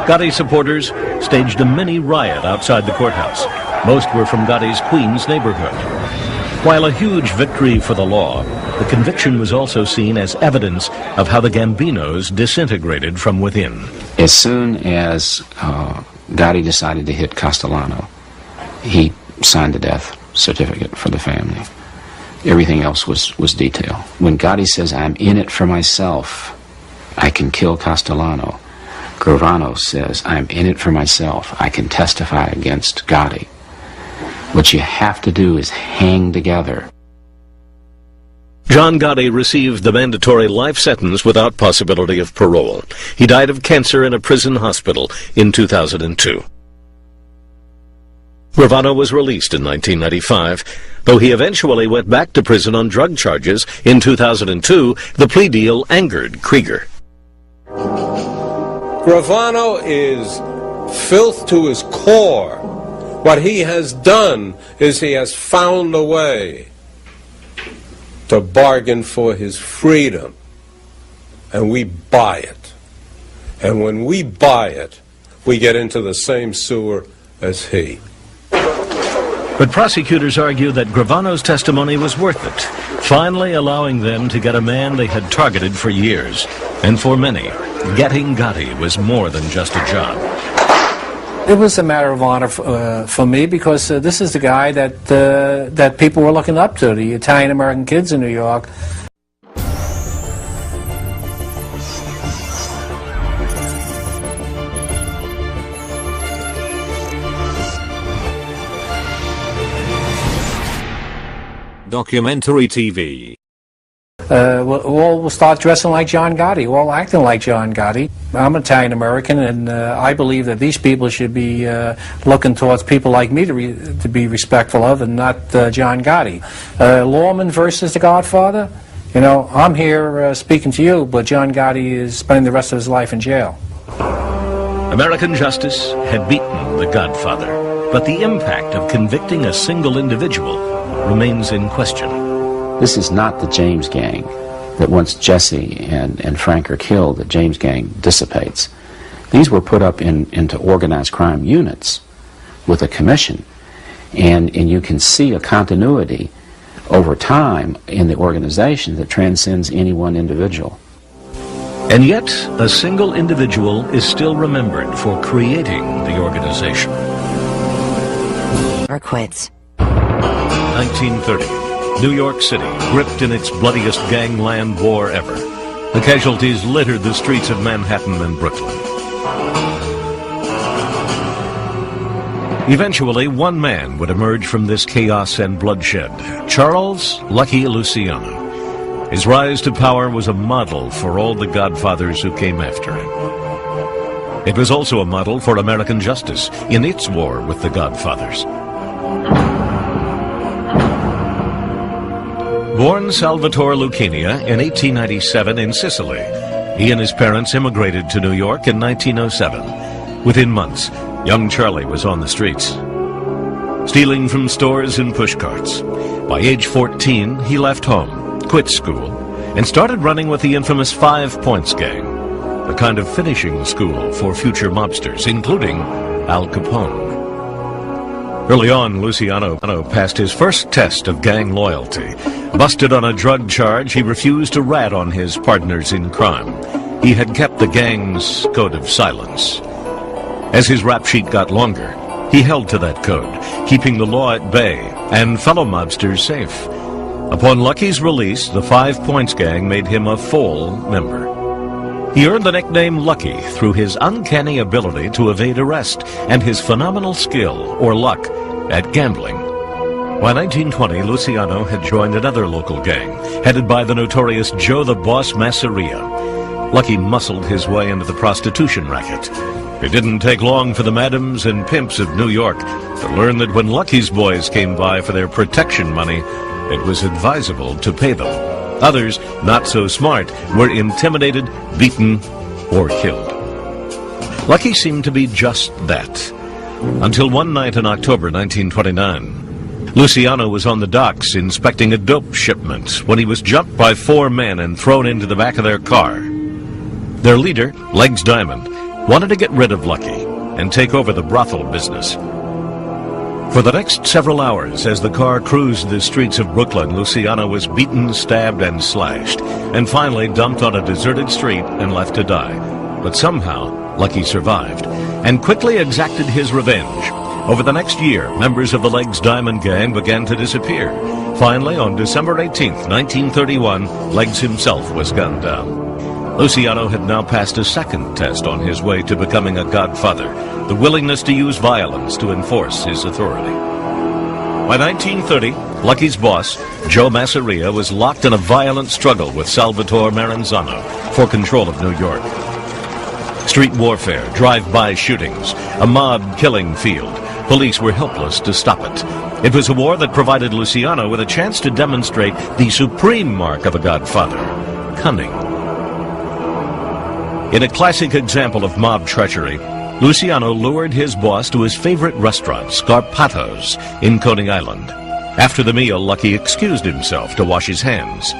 Gotti supporters staged a mini riot outside the courthouse. Most were from Gotti's Queens neighborhood. While a huge victory for the law, the conviction was also seen as evidence of how the Gambinos disintegrated from within. As soon as Gotti decided to hit Castellano, he signed the death certificate for the family. Everything else was detail. When Gotti says, "I'm in it for myself, I can kill Castellano," Gravano says, "I'm in it for myself, I can testify against Gotti." What you have to do is hang together. John Gotti received the mandatory life sentence without possibility of parole. He died of cancer in a prison hospital in 2002. Gravano was released in 1995, though he eventually went back to prison on drug charges in 2002. The plea deal angered Krieger. Gravano is filth to his core. What he has done is he has found a way to bargain for his freedom, and we buy it. And when we buy it, we get into the same sewer as he. But prosecutors argue that Gravano's testimony was worth it, finally allowing them to get a man they had targeted for years. And for many, getting Gotti was more than just a job. It was a matter of honor for me, because this is the guy that people were looking up to, the Italian-American kids in New York. Documentary TV. We'll start dressing like John Gotti, all acting like John Gotti. I'm Italian-American, and I believe that these people should be looking towards people like me to be respectful of, and not John Gotti. Lawman versus the Godfather. You know, I'm here speaking to you, but John Gotti is spending the rest of his life in jail. American justice had beaten the Godfather, but the impact of convicting a single individual remains in question. This is not the James gang that once Jesse and Frank are killed, the James gang dissipates. These were put up into organized crime units with a commission, and you can see a continuity over time in the organization that transcends any one individual. And yet, a single individual is still remembered for creating the organization. Or quits. 1930. New York City, gripped in its bloodiest gangland war ever. The casualties littered the streets of Manhattan and Brooklyn. Eventually, one man would emerge from this chaos and bloodshed, Charles Lucky Luciano. His rise to power was a model for all the Godfathers who came after him. It was also a model for American justice in its war with the Godfathers. Born Salvatore Lucchini in 1897 in Sicily, he and his parents immigrated to New York in 1907. Within months, young Charlie was on the streets, stealing from stores and pushcarts. By age 14, he left home, quit school, and started running with the infamous 5 Points Gang, a kind of finishing school for future mobsters, including Al Capone. Early on, Luciano passed his first test of gang loyalty. Busted on a drug charge, he refused to rat on his partners in crime. He had kept the gang's code of silence. As his rap sheet got longer, he held to that code, keeping the law at bay and fellow mobsters safe. Upon Lucky's release, the 5 Points Gang made him a full member. He earned the nickname Lucky through his uncanny ability to evade arrest and his phenomenal skill, or luck, at gambling. By 1920, Luciano had joined another local gang, headed by the notorious Joe the Boss Masseria. Lucky muscled his way into the prostitution racket. It didn't take long for the madams and pimps of New York to learn that when Lucky's boys came by for their protection money, it was advisable to pay them. Others, not so smart, were intimidated, beaten, or killed. Lucky seemed to be just that. Until one night in October 1929, Luciano was on the docks inspecting a dope shipment when he was jumped by 4 men and thrown into the back of their car. Their leader, Legs Diamond, wanted to get rid of Lucky and take over the brothel business. For the next several hours, as the car cruised the streets of Brooklyn, Luciano was beaten, stabbed, and slashed, and finally dumped on a deserted street and left to die. But somehow, Lucky survived, and quickly exacted his revenge. Over the next year, members of the Legs Diamond gang began to disappear. Finally, on December 18th, 1931, Legs himself was gunned down. Luciano had now passed a second test on his way to becoming a godfather, the willingness to use violence to enforce his authority. By 1930, Lucky's boss, Joe Masseria, was locked in a violent struggle with Salvatore Maranzano for control of New York. Street warfare, drive-by shootings, a mob-killing field. Police were helpless to stop it. It was a war that provided Luciano with a chance to demonstrate the supreme mark of a godfather, cunning. In a classic example of mob treachery, Luciano lured his boss to his favorite restaurant, Scarpato's, in Coney Island. After the meal, Lucky excused himself to wash his hands.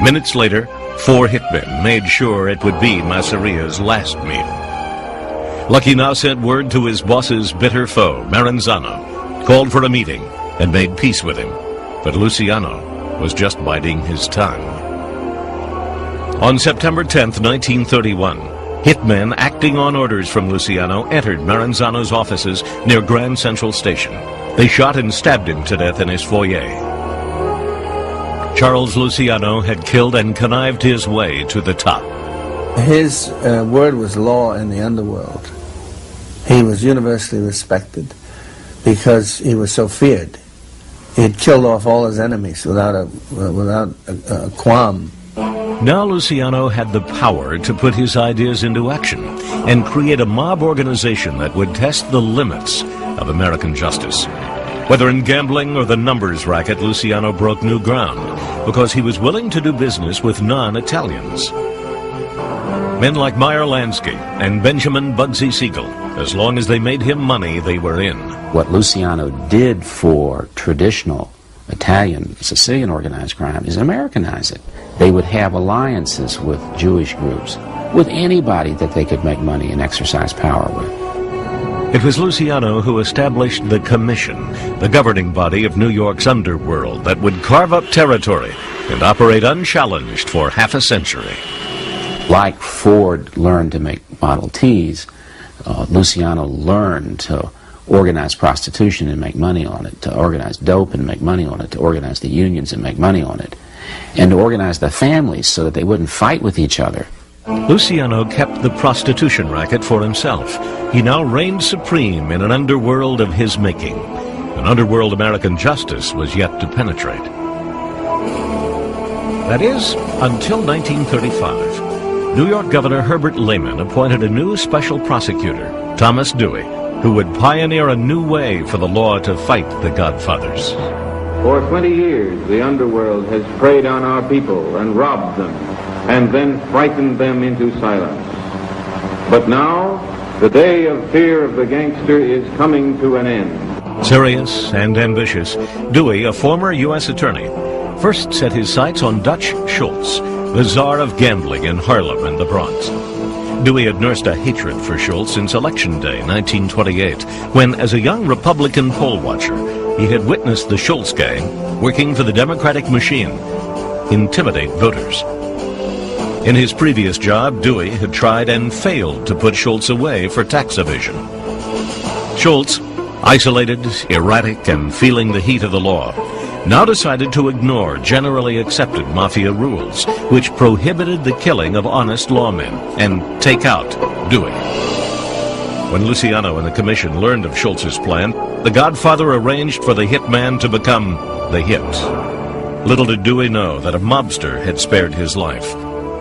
Minutes later, 4 hitmen made sure it would be Masseria's last meal. Lucky now sent word to his boss's bitter foe, Maranzano, called for a meeting, and made peace with him. But Luciano was just biding his tongue. On September 10th, 1931, hitmen acting on orders from Luciano entered Maranzano's offices near Grand Central Station. They shot and stabbed him to death in his foyer. Charles Luciano had killed and connived his way to the top. His word was law in the underworld. He was universally respected because he was so feared. He had killed off all his enemies without a qualm. Now Luciano had the power to put his ideas into action and create a mob organization that would test the limits of American justice. Whether in gambling or the numbers racket, Luciano broke new ground because he was willing to do business with non-Italians. Men like Meyer Lansky and Benjamin Bugsy Siegel, as long as they made him money, they were in. What Luciano did for traditional Italian, Sicilian organized crime is Americanize it. They would have alliances with Jewish groups, with anybody that they could make money and exercise power with. It was Luciano who established the Commission, the governing body of New York's underworld that would carve up territory and operate unchallenged for half a century. Like Ford learned to make Model Ts, Luciano learned to organize prostitution and make money on it, to organize dope and make money on it, to organize the unions and make money on it, and to organize the families so that they wouldn't fight with each other. Luciano kept the prostitution racket for himself. He now reigned supreme in an underworld of his making, an underworld American justice was yet to penetrate. That is, until 1935. New York Governor Herbert Lehman appointed a new special prosecutor, Thomas Dewey, who would pioneer a new way for the law to fight the Godfathers. For 20 years, the underworld has preyed on our people and robbed them, and then frightened them into silence. But now, the day of fear of the gangster is coming to an end. Serious and ambitious, Dewey, a former U.S. attorney, first set his sights on Dutch Schultz, the czar of gambling in Harlem and the Bronx. Dewey had nursed a hatred for Schultz since Election Day, 1928, when, as a young Republican poll watcher, he had witnessed the Schultz gang, working for the Democratic machine, intimidate voters. In his previous job, Dewey had tried and failed to put Schultz away for tax evasion. Schultz, isolated, erratic, and feeling the heat of the law, now decided to ignore generally accepted Mafia rules, which prohibited the killing of honest lawmen, and take out Dewey. When Luciano and the Commission learned of Schultz's plan, the Godfather arranged for the hitman to become the hit. Little did Dewey know that a mobster had spared his life.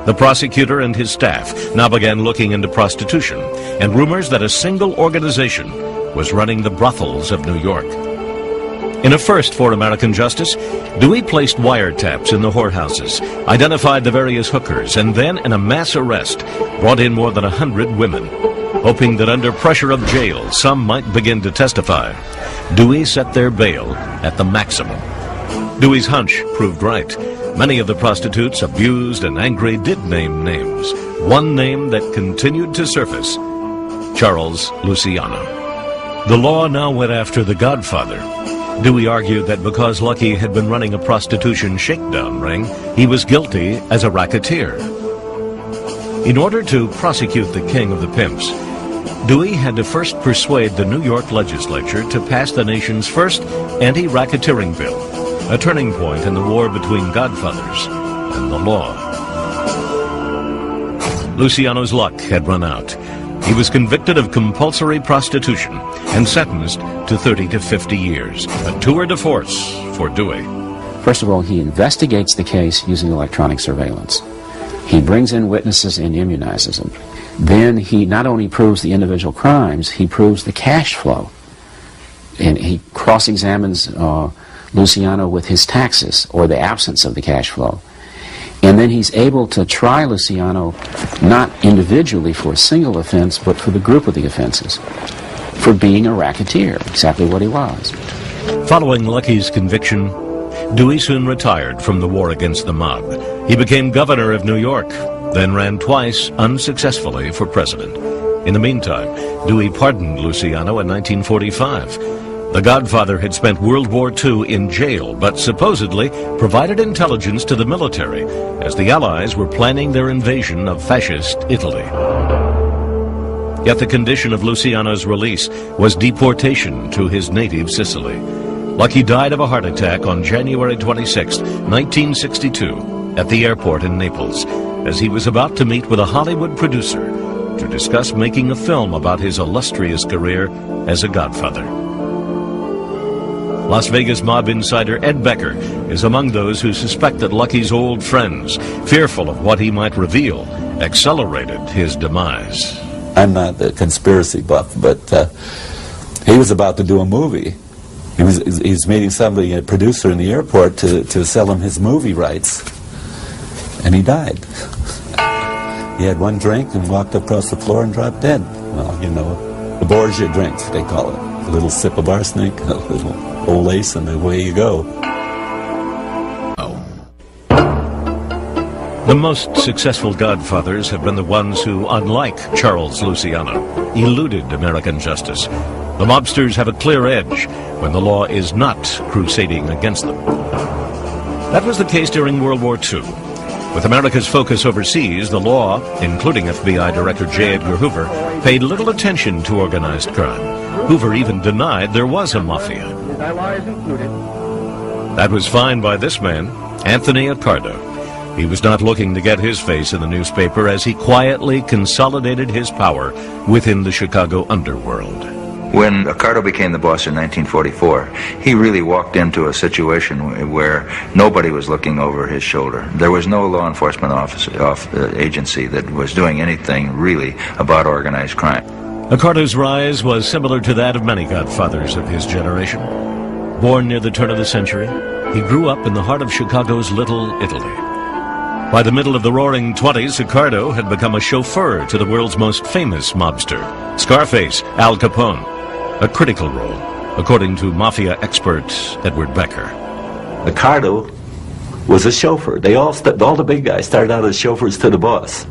The prosecutor and his staff now began looking into prostitution and rumors that a single organization was running the brothels of New York. In a first for American justice, Dewey placed wiretaps in the whorehouses, identified the various hookers, and then, in a mass arrest, brought in more than 100 women. Hoping that under pressure of jail, some might begin to testify, Dewey set their bail at the maximum. Dewey's hunch proved right. Many of the prostitutes, abused and angry, did name names. One name that continued to surface: Charles Luciano. The law now went after the Godfather. Dewey argued that because Lucky had been running a prostitution shakedown ring, he was guilty as a racketeer. In order to prosecute the king of the pimps, Dewey had to first persuade the New York legislature to pass the nation's first anti-racketeering bill, a turning point in the war between Godfathers and the law. Luciano's luck had run out. He was convicted of compulsory prostitution and sentenced to 30 to 50 years, a tour de force for Dewey. First of all, he investigates the case using electronic surveillance. He brings in witnesses and immunizes them. Then he not only proves the individual crimes, he proves the cash flow. And he cross-examines Luciano with his taxes, or the absence of the cash flow. And then he's able to try Luciano not individually for a single offense, but for the group of the offenses, for being a racketeer, exactly what he was. Following Lucky's conviction, Dewey soon retired from the war against the mob. He became governor of New York, then ran twice unsuccessfully for president. In the meantime, Dewey pardoned Luciano in 1945. The Godfather had spent World War II in jail, but supposedly provided intelligence to the military as the Allies were planning their invasion of fascist Italy. Yet the condition of Luciano's release was deportation to his native Sicily. Lucky died of a heart attack on January 26, 1962, at the airport in Naples, as he was about to meet with a Hollywood producer to discuss making a film about his illustrious career as a Godfather. Las Vegas mob insider Ed Becker is among those who suspect that Lucky's old friends, fearful of what he might reveal, accelerated his demise. I'm not a conspiracy buff, but he was about to do a movie. He was meeting somebody, a producer in the airport, to sell him his movie rights, and he died. He had one drink and walked across the floor and dropped dead. Well, you know, the Borgia drink, they call it. A little sip of arsenic, a little old lace, and away you go. The most successful Godfathers have been the ones who, unlike Charles Luciano, eluded American justice. The mobsters have a clear edge when the law is not crusading against them. That was the case during World War II. With America's focus overseas, the law, including FBI Director J. Edgar Hoover, paid little attention to organized crime. Hoover even denied there was a mafia. That was fine by this man, Anthony Accardo. He was not looking to get his face in the newspaper as he quietly consolidated his power within the Chicago underworld. When Accardo became the boss in 1944, he really walked into a situation where nobody was looking over his shoulder. There was no law enforcement agency that was doing anything really about organized crime. Accardo's rise was similar to that of many Godfathers of his generation. Born near the turn of the century, he grew up in the heart of Chicago's Little Italy. By the middle of the Roaring '20s, Accardo had become a chauffeur to the world's most famous mobster, Scarface Al Capone, a critical role, according to Mafia expert Edward Becker. Accardo was a chauffeur. All the big guys started out as chauffeurs to the boss.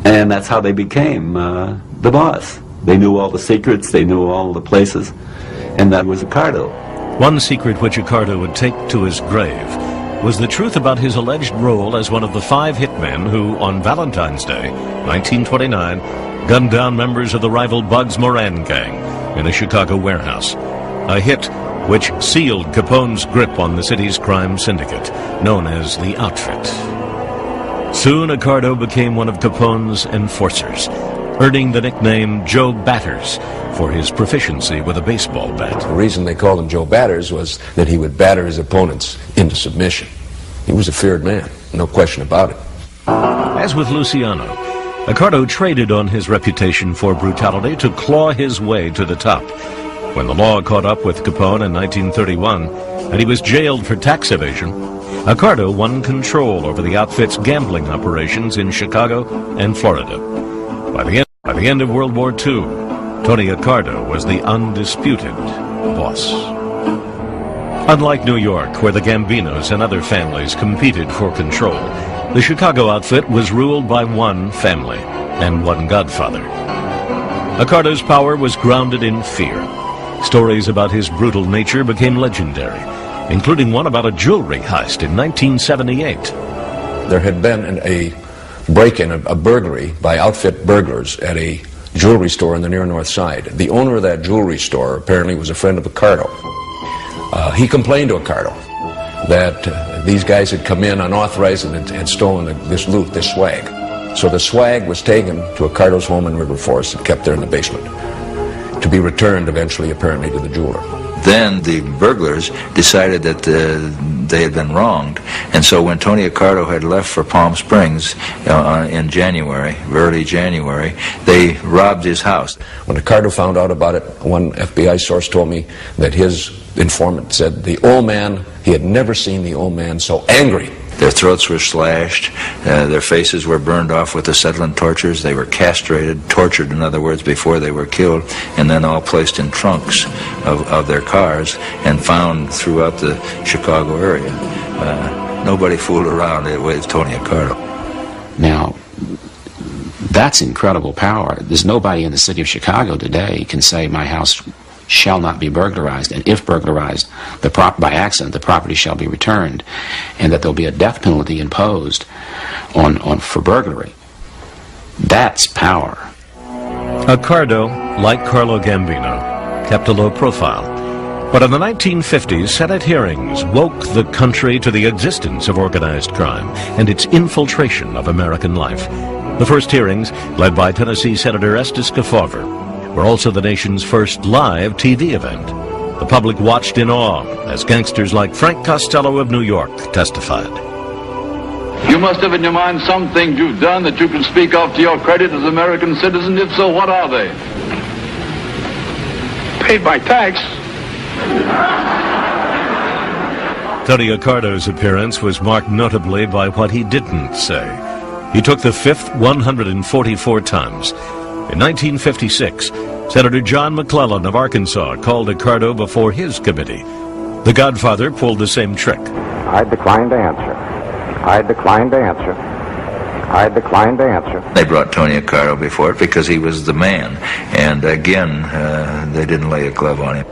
And that's how they became the boss. They knew all the secrets, they knew all the places, and that was Accardo. One secret which Accardo would take to his grave was the truth about his alleged role as one of the 5 hitmen who, on Valentine's Day, 1929, gunned down members of the rival Bugs Moran gang in a Chicago warehouse. A hit which sealed Capone's grip on the city's crime syndicate, known as the Outfit. Soon Accardo became one of Capone's enforcers, earning the nickname Joe Batters for his proficiency with a baseball bat. The reason they called him Joe Batters was that he would batter his opponents into submission. He was a feared man, no question about it. As with Luciano, Accardo traded on his reputation for brutality to claw his way to the top. When the law caught up with Capone in 1931, and he was jailed for tax evasion, Accardo won control over the outfit's gambling operations in Chicago and Florida. By the end of World War II, Tony Accardo was the undisputed boss. Unlike New York, where the Gambinos and other families competed for control, the Chicago outfit was ruled by one family and one godfather. Accardo's power was grounded in fear. Stories about his brutal nature became legendary, including one about a jewelry heist in 1978. There had been a break-in, a burglary by outfit burglars at a jewelry store in the near North Side. The owner of that jewelry store apparently was a friend of Accardo. He complained to Accardo that these guys had come in unauthorized and had stolen this loot, this swag. So the swag was taken to Accardo's home in River Forest and kept there in the basement, to be returned eventually, apparently, to the jeweler. Then the burglars decided that they had been wronged, and so when Tony Accardo had left for Palm Springs in January, early January, they robbed his house. When Accardo found out about it, one FBI source told me that his informant said the old man, he had never seen the old man so angry. Their throats were slashed, their faces were burned off with acetylene tortures, they were castrated, tortured in other words, before they were killed, and then all placed in trunks of their cars and found throughout the Chicago area. Nobody fooled around with Tony Accardo. Now, that's incredible power. There's nobody in the city of Chicago today can say my house shall not be burglarized, and if burglarized by accident, the property shall be returned, and that there'll be a death penalty imposed for burglary. That's power. Accardo, like Carlo Gambino, kept a low profile. But in the 1950s, Senate hearings woke the country to the existence of organized crime and its infiltration of American life. The first hearings, led by Tennessee Senator Estes Kefauver, were also the nation's first live TV event. The public watched in awe as gangsters like Frank Costello of New York testified. You must have in your mind some things you've done that you can speak of to your credit as American citizens. If so, what are they? Paid my tax. Tony Accardo's appearance was marked notably by what he didn't say. He took the fifth 144 times. In 1956, Senator John McClellan of Arkansas called Accardo before his committee. The Godfather pulled the same trick. I decline to answer. I decline to answer. I decline to answer. They brought Tony Accardo before it because he was the man. And again, they didn't lay a glove on him.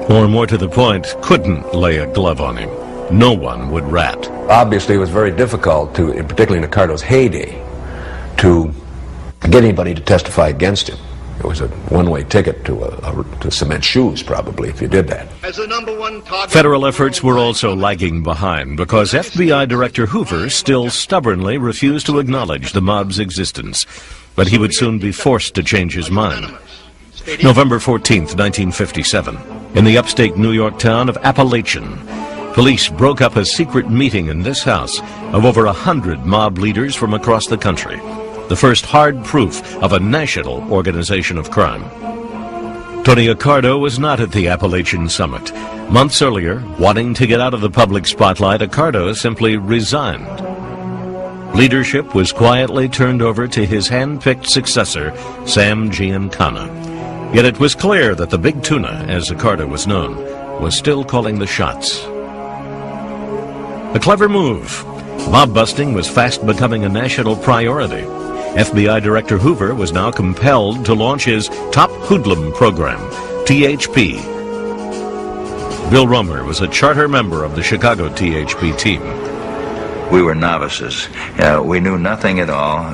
Or more to the point, couldn't lay a glove on him. No one would rat. Obviously, it was very difficult to, particularly in Accardo's heyday, to get anybody to testify against him. It was a one-way ticket to cement shoes, probably, if you did that. As the #1 target. Federal efforts were also lagging behind because FBI Director Hoover still stubbornly refused to acknowledge the mob's existence. But he would soon be forced to change his mind. November 14th, 1957, in the upstate New York town of Appalachian, police broke up a secret meeting in this house of over 100 mob leaders from across the country. The first hard proof of a national organization of crime. Tony Accardo was not at the Appalachian Summit. Months earlier, wanting to get out of the public spotlight, Accardo simply resigned. Leadership was quietly turned over to his hand-picked successor, Sam Giancana. Yet it was clear that the Big Tuna, as Accardo was known, was still calling the shots. A clever move. Mob busting was fast becoming a national priority. FBI Director Hoover was now compelled to launch his Top Hoodlum program, THP. Bill Romer was a charter member of the Chicago THP team. We were novices. We knew nothing at all.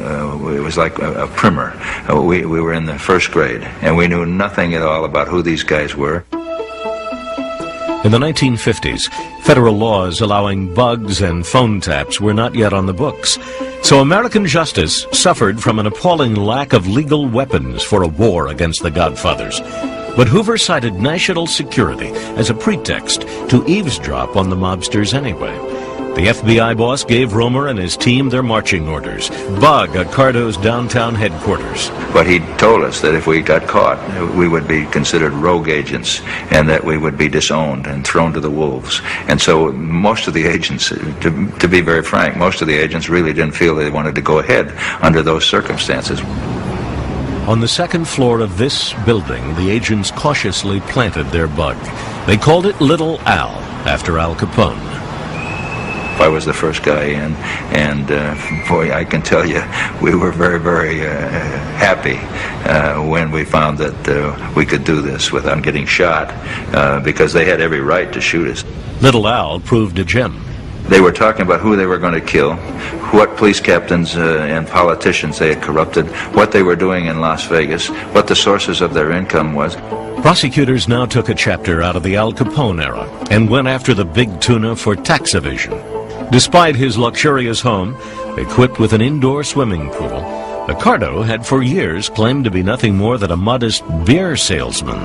It was like a primer. We were in the first grade, and we knew nothing at all about who these guys were. In the 1950s, federal laws allowing bugs and phone taps were not yet on the books. So American justice suffered from an appalling lack of legal weapons for a war against the Godfathers. But Hoover cited national security as a pretext to eavesdrop on the mobsters anyway. The FBI boss gave Romer and his team their marching orders. Bug Accardo's downtown headquarters. But he told us that if we got caught, we would be considered rogue agents and that we would be disowned and thrown to the wolves. And so most of the agents, to be very frank, most of the agents really didn't feel they wanted to go ahead under those circumstances. On the second floor of this building, the agents cautiously planted their bug. They called it Little Al, after Al Capone. I was the first guy in, and boy, I can tell you, we were very, very happy when we found that we could do this without getting shot, because they had every right to shoot us. Little Al proved a gem. They were talking about who they were going to kill, what police captains and politicians they had corrupted, what they were doing in Las Vegas, what the sources of their income was. Prosecutors now took a chapter out of the Al Capone era and went after the big tuna for tax evasion. Despite his luxurious home, equipped with an indoor swimming pool, Accardo had for years claimed to be nothing more than a modest beer salesman.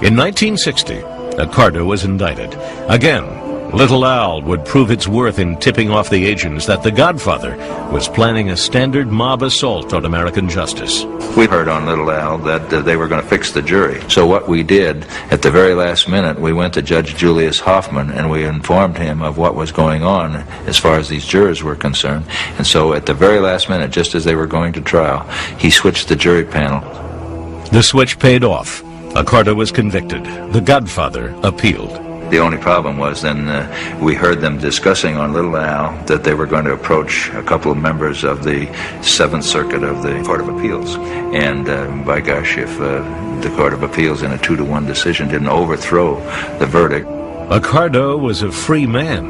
In 1960, Accardo was indicted. Again, Little Al would prove its worth in tipping off the agents that the Godfather was planning a standard mob assault on American justice. We heard on Little Al that they were going to fix the jury. So what we did, at the very last minute, we went to Judge Julius Hoffman and we informed him of what was going on as far as these jurors were concerned. And so at the very last minute, just as they were going to trial, he switched the jury panel. The switch paid off. Accardo was convicted. The Godfather appealed. The only problem was then we heard them discussing on Little Al that they were going to approach a couple of members of the 7th Circuit of the Court of Appeals. And by gosh, if the Court of Appeals in a 2-to-1 decision didn't overthrow the verdict. Accardo was a free man,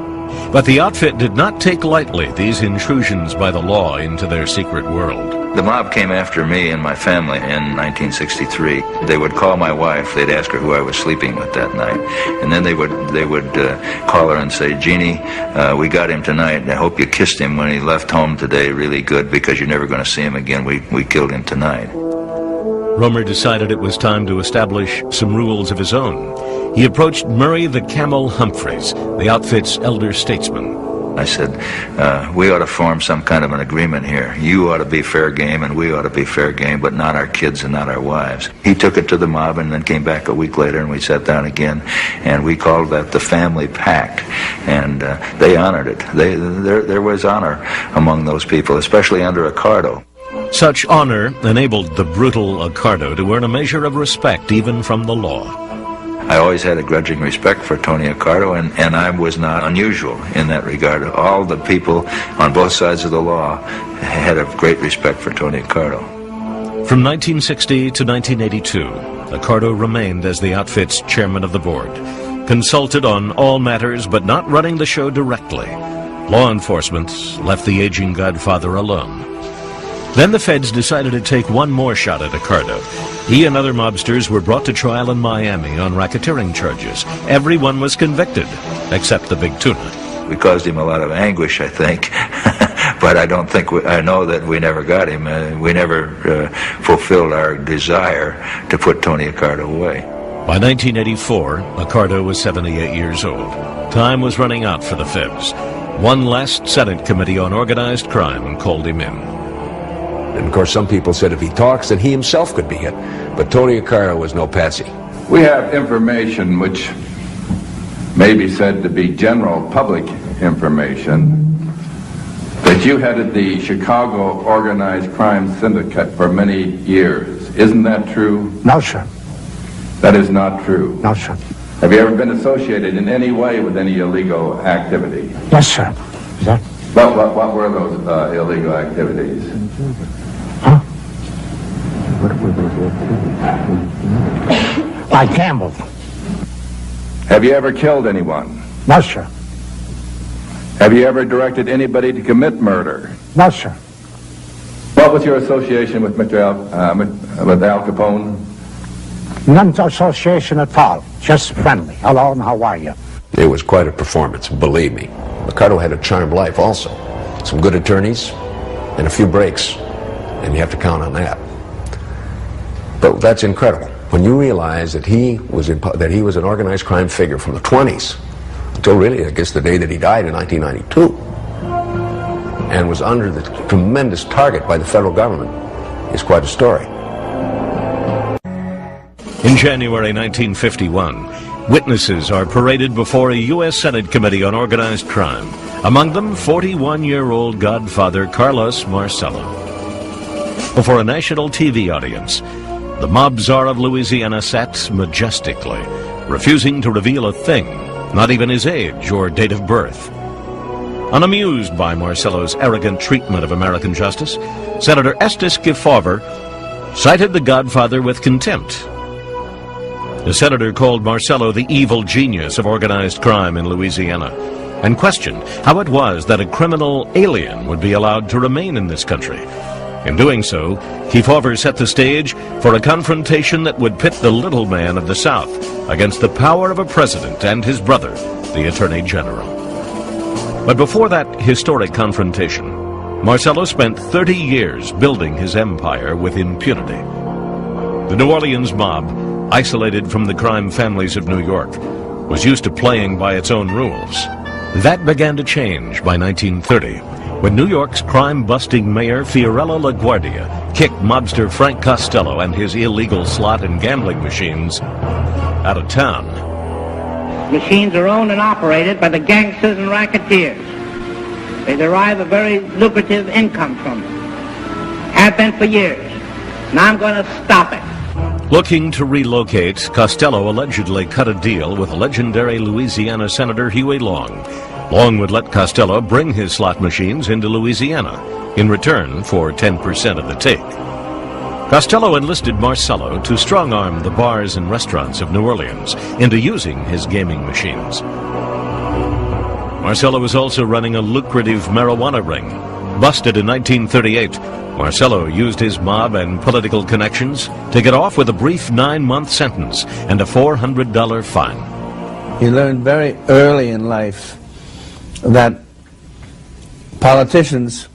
but the outfit did not take lightly these intrusions by the law into their secret world. The mob came after me and my family in 1963. They would call my wife. They'd ask her who I was sleeping with that night. And then they would call her and say, Jeannie, we got him tonight, and I hope you kissed him when he left home today really good because you're never going to see him again. We killed him tonight. Romer decided it was time to establish some rules of his own. He approached Murray the Camel Humphreys, the outfit's elder statesman. I said, we ought to form some kind of an agreement here. You ought to be fair game and we ought to be fair game, but not our kids and not our wives. He took it to the mob and then came back a week later and we sat down again and we called that the family pact. And they honored it. There was honor among those people, especially under Accardo. Such honor enabled the brutal Accardo to earn a measure of respect even from the law. I always had a grudging respect for Tony Accardo, and I was not unusual in that regard. All the people on both sides of the law had a great respect for Tony Accardo. From 1960 to 1982, Accardo remained as the outfit's chairman of the board, consulted on all matters but not running the show directly. Law enforcement left the aging Godfather alone. Then the feds decided to take one more shot at Accardo. He and other mobsters were brought to trial in Miami on racketeering charges. Everyone was convicted, except the big tuna. We caused him a lot of anguish, I think, but I don't think I know that we never got him. We never fulfilled our desire to put Tony Accardo away. By 1984, Accardo was 78 years old. Time was running out for the feds. One last Senate Committee on Organized Crime called him in. And of course, some people said if he talks, then he himself could be hit. But Tony Accardo was no patsy. We have information which may be said to be general public information that you headed the Chicago Organized Crime Syndicate for many years. Isn't that true? No, sir. That is not true? No, sir. Have you ever been associated in any way with any illegal activity? Yes, sir. Sir? What were those illegal activities? Huh? What were those activities? I gambled. Have you ever killed anyone? No, sir. Have you ever directed anybody to commit murder? No, sir. What was your association with with Al Capone? None association at all. Just friendly. Hello, and how are you? It was quite a performance, believe me. Accardo had a charmed life also. Some good attorneys and a few breaks, and you have to count on that. But that's incredible. When you realize that he was an organized crime figure from the 20s until really, I guess, the day that he died in 1992, and was under the tremendous target by the federal government, is quite a story. In January 1951, witnesses are paraded before a U.S. Senate Committee on Organized Crime. Among them, 41-year-old Godfather Carlos Marcello. Before a national TV audience, the mob czar of Louisiana sat majestically, refusing to reveal a thing, not even his age or date of birth. Unamused by Marcello's arrogant treatment of American justice, Senator Estes Kefauver cited the Godfather with contempt. The senator called Marcello the evil genius of organized crime in Louisiana and questioned how it was that a criminal alien would be allowed to remain in this country. In doing so, Kefauver set the stage for a confrontation that would pit the little man of the South against the power of a president and his brother, the Attorney General. But before that historic confrontation, Marcello spent 30 years building his empire with impunity. The New Orleans mob, isolated from the crime families of New York, was used to playing by its own rules. That began to change by 1930, when New York's crime-busting mayor Fiorello LaGuardia kicked mobster Frank Costello and his illegal slot and gambling machines out of town. Machines are owned and operated by the gangsters and racketeers. They derive a very lucrative income from them. Have been for years. Now I'm going to stop it. Looking to relocate, Costello allegedly cut a deal with legendary Louisiana Senator Huey Long. Long would let Costello bring his slot machines into Louisiana in return for 10% of the take. Costello enlisted Marcello to strong-arm the bars and restaurants of New Orleans into using his gaming machines. Marcello was also running a lucrative marijuana ring. Busted in 1938, Marcello used his mob and political connections to get off with a brief 9-month sentence and a $400 fine. He learned very early in life that politicians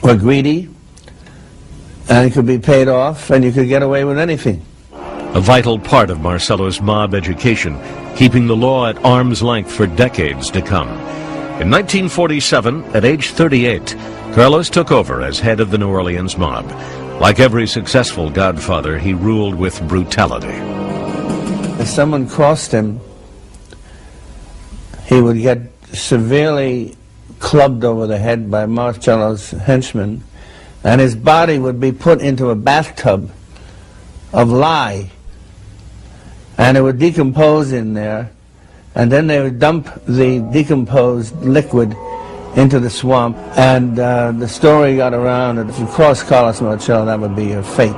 were greedy and could be paid off and you could get away with anything. A vital part of Marcello's mob education, keeping the law at arm's length for decades to come. In 1947, at age 38, Carlos took over as head of the New Orleans mob. Like every successful godfather, he ruled with brutality. If someone crossed him, he would get severely clubbed over the head by Marcello's henchmen, and his body would be put into a bathtub of lye, and it would decompose in there, and then they would dump the decomposed liquid into the swamp, and the story got around that if you crossed Carlos Marcello, that would be your fate.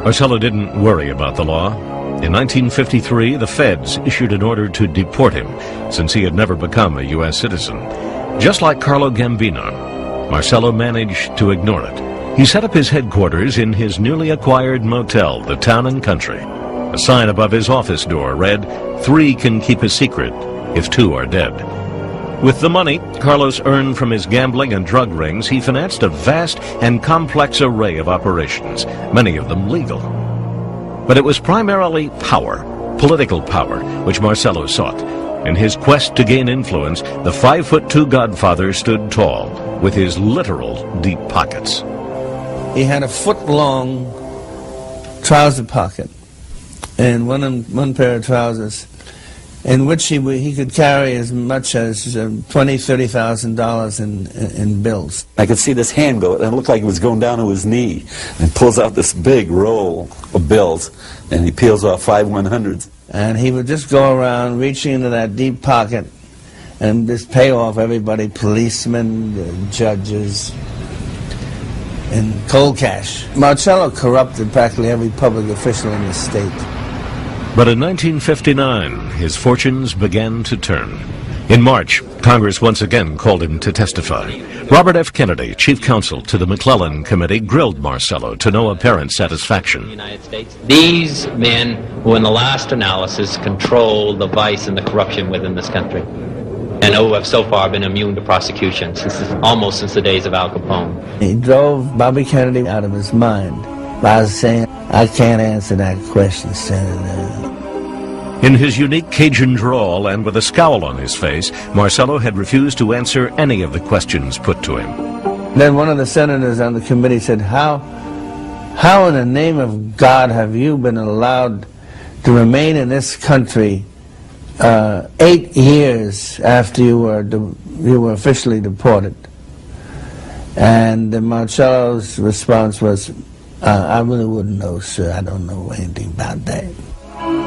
Marcello didn't worry about the law. In 1953, the feds issued an order to deport him, since he had never become a U.S. citizen. Just like Carlo Gambino, Marcello managed to ignore it. He set up his headquarters in his newly acquired motel, the Town and Country. A sign above his office door read, "3 can keep a secret if 2 are dead." With the money Carlos earned from his gambling and drug rings, he financed a vast and complex array of operations, many of them legal. But it was primarily power, political power, which Marcello sought. In his quest to gain influence, the 5'2" Godfather stood tall, with his literal deep pockets. He had a foot-long trouser pocket and one pair of trousers, in which he could carry as much as $20,000, $30,000 in bills. I could see this hand go, and it looked like it was going down to his knee, and pulls out this big roll of bills, and he peels off 5 100s. And he would just go around reaching into that deep pocket and just pay off everybody, policemen, judges, in cold cash. Marcello corrupted practically every public official in the state. But in 1959, his fortunes began to turn. In March, Congress once again called him to testify. Robert F. Kennedy, chief counsel to the McClellan Committee, grilled Marcello to no apparent satisfaction. These men who, in the last analysis, control the vice and the corruption within this country, and who have so far been immune to prosecution almost since the days of Al Capone. He drove Bobby Kennedy out of his mind by saying, "I can't answer that question, Senator." In his unique Cajun drawl and with a scowl on his face, Marcello had refused to answer any of the questions put to him. Then one of the senators on the committee said, how in the name of God have you been allowed to remain in this country 8 years after you were officially deported? And Marcello's response was, I really wouldn't know, sir. I don't know anything about that.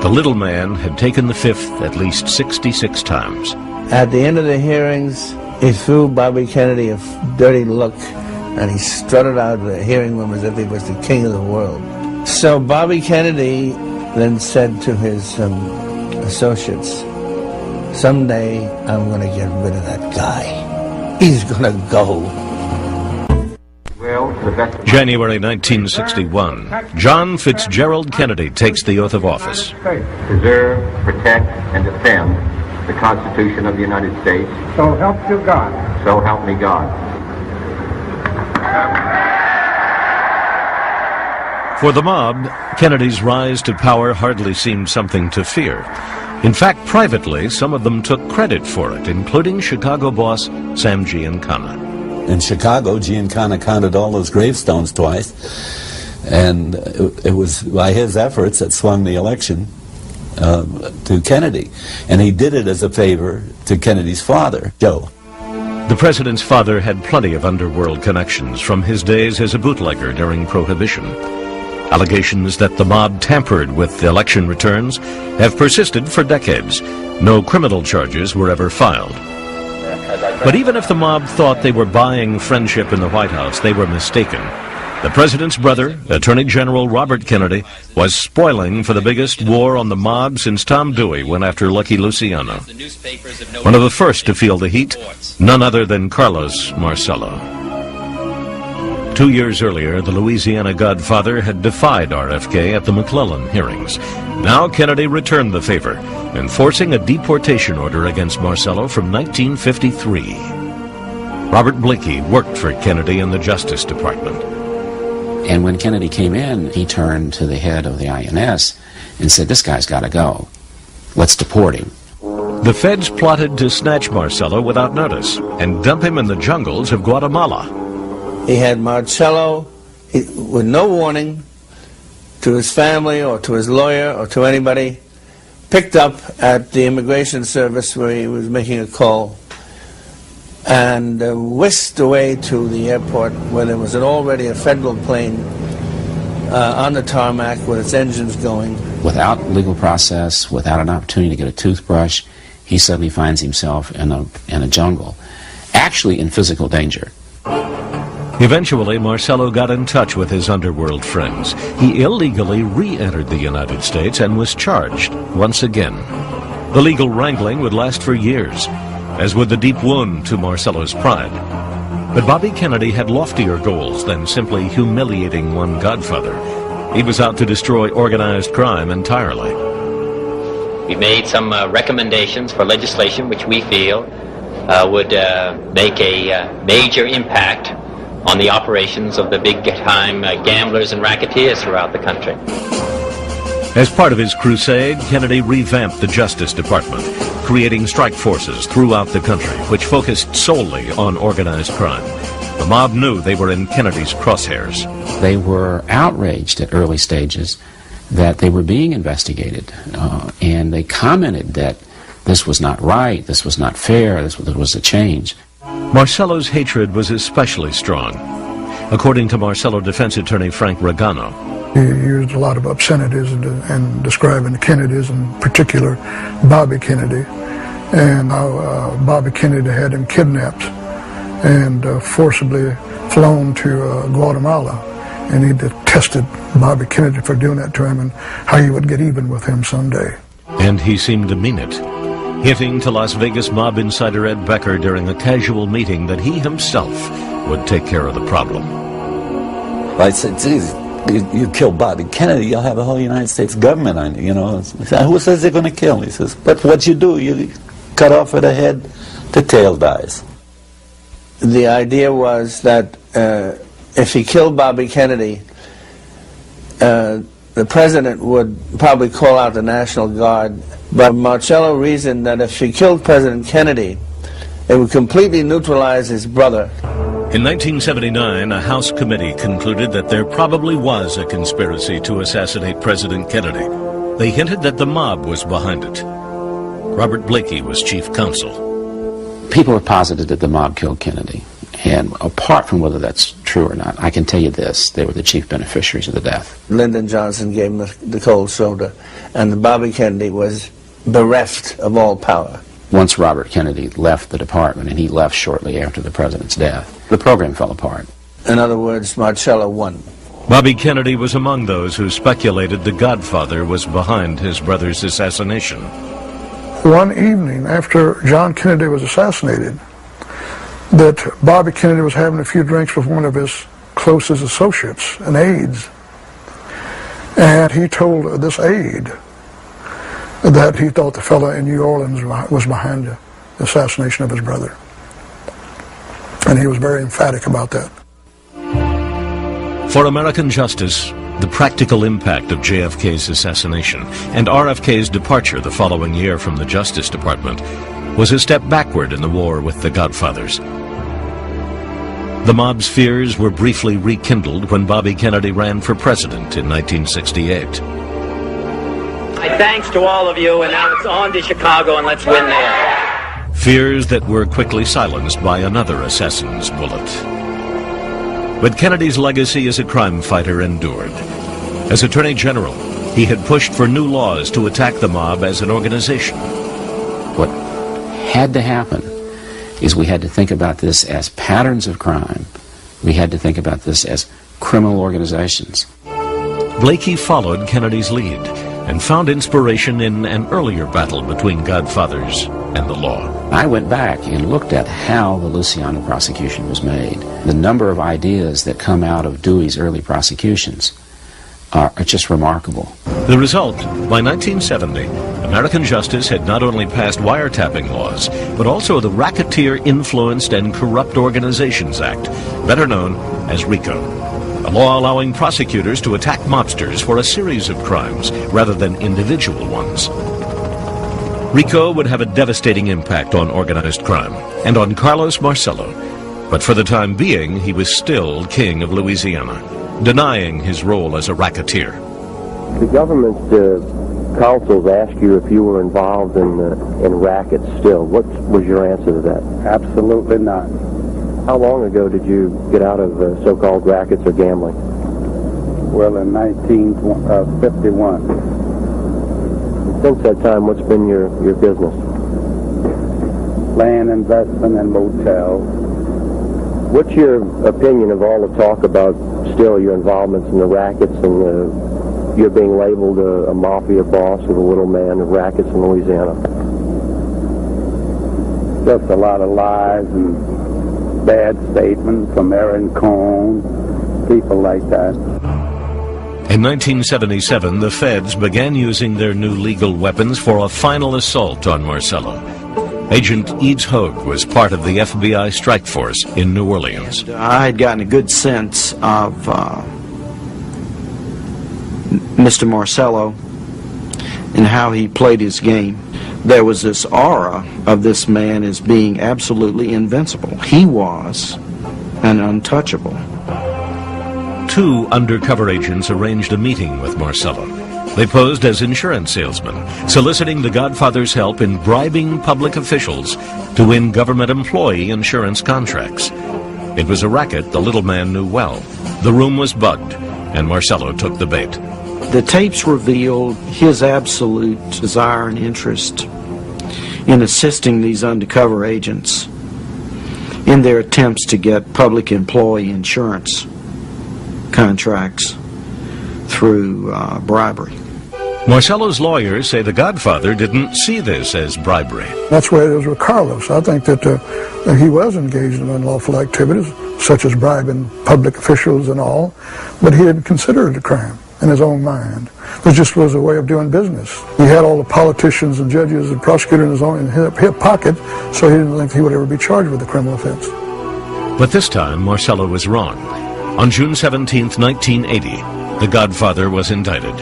The little man had taken the fifth at least 66 times. At the end of the hearings, he threw Bobby Kennedy a dirty look, and he strutted out of the hearing room as if he was the king of the world. So Bobby Kennedy then said to his associates, someday I'm going to get rid of that guy. He's going to go. January 1961, John Fitzgerald Kennedy takes the oath of office. Preserve, protect, and defend the Constitution of the United States. So help you God. So help me God. For the mob, Kennedy's rise to power hardly seemed something to fear. In fact, privately, some of them took credit for it, including Chicago boss Sam Giancana. In Chicago, Giancana counted all those gravestones twice, and it was by his efforts that swung the election to Kennedy. And he did it as a favor to Kennedy's father, Joe. The president's father had plenty of underworld connections from his days as a bootlegger during Prohibition. Allegations that the mob tampered with election returns have persisted for decades. No criminal charges were ever filed. But even if the mob thought they were buying friendship in the White House, they were mistaken. The president's brother, Attorney General Robert Kennedy, was spoiling for the biggest war on the mob since Tom Dewey went after Lucky Luciano. One of the first to feel the heat, none other than Carlos Marcello. 2 years earlier, the Louisiana Godfather had defied RFK at the McClellan hearings. Now Kennedy returned the favor, enforcing a deportation order against Marcello from 1953. Robert Blakey worked for Kennedy in the Justice Department. And when Kennedy came in, he turned to the head of the INS and said, this guy's got to go. Let's deport him. The feds plotted to snatch Marcello without notice and dump him in the jungles of Guatemala. He had Marcello, with no warning to his family or to his lawyer or to anybody, picked up at the immigration service where he was making a call and whisked away to the airport where there was already a federal plane on the tarmac with its engines going. Without legal process, without an opportunity to get a toothbrush, he suddenly finds himself in a jungle, actually in physical danger. Eventually, Marcello got in touch with his underworld friends. He illegally re-entered the United States and was charged once again. The legal wrangling would last for years, as would the deep wound to Marcello's pride. But Bobby Kennedy had loftier goals than simply humiliating one godfather. He was out to destroy organized crime entirely. We made some recommendations for legislation which we feel would make a major impact on the operations of the big-time gamblers and racketeers throughout the country. As part of his crusade, Kennedy revamped the Justice Department, creating strike forces throughout the country, which focused solely on organized crime. The mob knew they were in Kennedy's crosshairs. They were outraged at early stages that they were being investigated, and they commented that this was not right, this was not fair, there was a change. Marcello's hatred was especially strong. According to Marcello defense attorney Frank Regano, he used a lot of obscenities in describing the Kennedys, in particular Bobby Kennedy, and how Bobby Kennedy had him kidnapped and forcibly flown to Guatemala, and he detested Bobby Kennedy for doing that to him and how he would get even with him someday. And he seemed to mean it, hinting to Las Vegas mob insider Ed Becker during a casual meeting that he himself would take care of the problem. I said, geez, you kill Bobby Kennedy, you'll have the whole United States government on you, you know. Who says they're going to kill him? He says, but what you do, you cut off at the head, the tail dies. The idea was that if he killed Bobby Kennedy, the president would probably call out the National Guard, but Marcello reasoned that if she killed President Kennedy, it would completely neutralize his brother. In 1979, a House committee concluded that there probably was a conspiracy to assassinate President Kennedy. They hinted that the mob was behind it. Robert Blakey was chief counsel. People have posited that the mob killed Kennedy. And apart from whether that's true or not, I can tell you this: they were the chief beneficiaries of the death. Lyndon Johnson gave him the cold shoulder, and Bobby Kennedy was bereft of all power. Once Robert Kennedy left the department, and he left shortly after the president's death, the program fell apart. In other words, Marcello won. Bobby Kennedy was among those who speculated the Godfather was behind his brother's assassination. One evening after John Kennedy was assassinated, that Bobby Kennedy was having a few drinks with one of his closest associates, an aide. And he told this aide that he thought the fellow in New Orleans was behind the assassination of his brother. And he was very emphatic about that. For American justice, the practical impact of JFK's assassination and RFK's departure the following year from the Justice Department was a step backward in the war with the Godfathers. The mob's fears were briefly rekindled when Bobby Kennedy ran for president in 1968. My thanks to all of you, and now it's on to Chicago, and let's win there. Fears that were quickly silenced by another assassin's bullet. But Kennedy's legacy as a crime fighter endured. As Attorney General, he had pushed for new laws to attack the mob as an organization. What had to happen is we had to think about this as patterns of crime. We had to think about this as criminal organizations. Blakey followed Kennedy's lead and found inspiration in an earlier battle between Godfathers and the law. I went back and looked at how the Luciano prosecution was made. The number of ideas that come out of Dewey's early prosecutions are just remarkable. The result, by 1970, American justice had not only passed wiretapping laws, but also the Racketeer Influenced and Corrupt Organizations Act, better known as RICO, a law allowing prosecutors to attack mobsters for a series of crimes rather than individual ones. RICO would have a devastating impact on organized crime and on Carlos Marcello, but for the time being, he was still king of Louisiana, denying his role as a racketeer. The government councils asked you if you were involved in rackets still. What was your answer to that? Absolutely not. How long ago did you get out of so-called rackets or gambling? Well, in 1951. Since that time, what's been your business? Land investment and motels. What's your opinion of all the talk about still your involvements in the rackets and you're being labeled a mafia boss of a little man of rackets in Louisiana? Just a lot of lies and bad statements from Aaron Cohn, people like that. In 1977, the feds began using their new legal weapons for a final assault on Marcello. Agent Eads Hogue was part of the FBI strike force in New Orleans. I had gotten a good sense of Mr. Marcello and how he played his game. There was this aura of this man as being absolutely invincible. He was an untouchable. Two undercover agents arranged a meeting with Marcello. They posed as insurance salesmen, soliciting the Godfather's help in bribing public officials to win government employee insurance contracts. It was a racket the little man knew well. The room was bugged, and Marcello took the bait. The tapes revealed his absolute desire and interest in assisting these undercover agents in their attempts to get public employee insurance contracts through bribery. Marcello's lawyers say the Godfather didn't see this as bribery. That's where it is with Carlos. I think that he was engaged in unlawful activities, such as bribing public officials and all, but he didn't consider it a crime in his own mind. It just was a way of doing business. He had all the politicians and judges and prosecutors in his hip pocket, so he didn't think he would ever be charged with a criminal offense. But this time, Marcello was wrong. On June 17, 1980, the Godfather was indicted.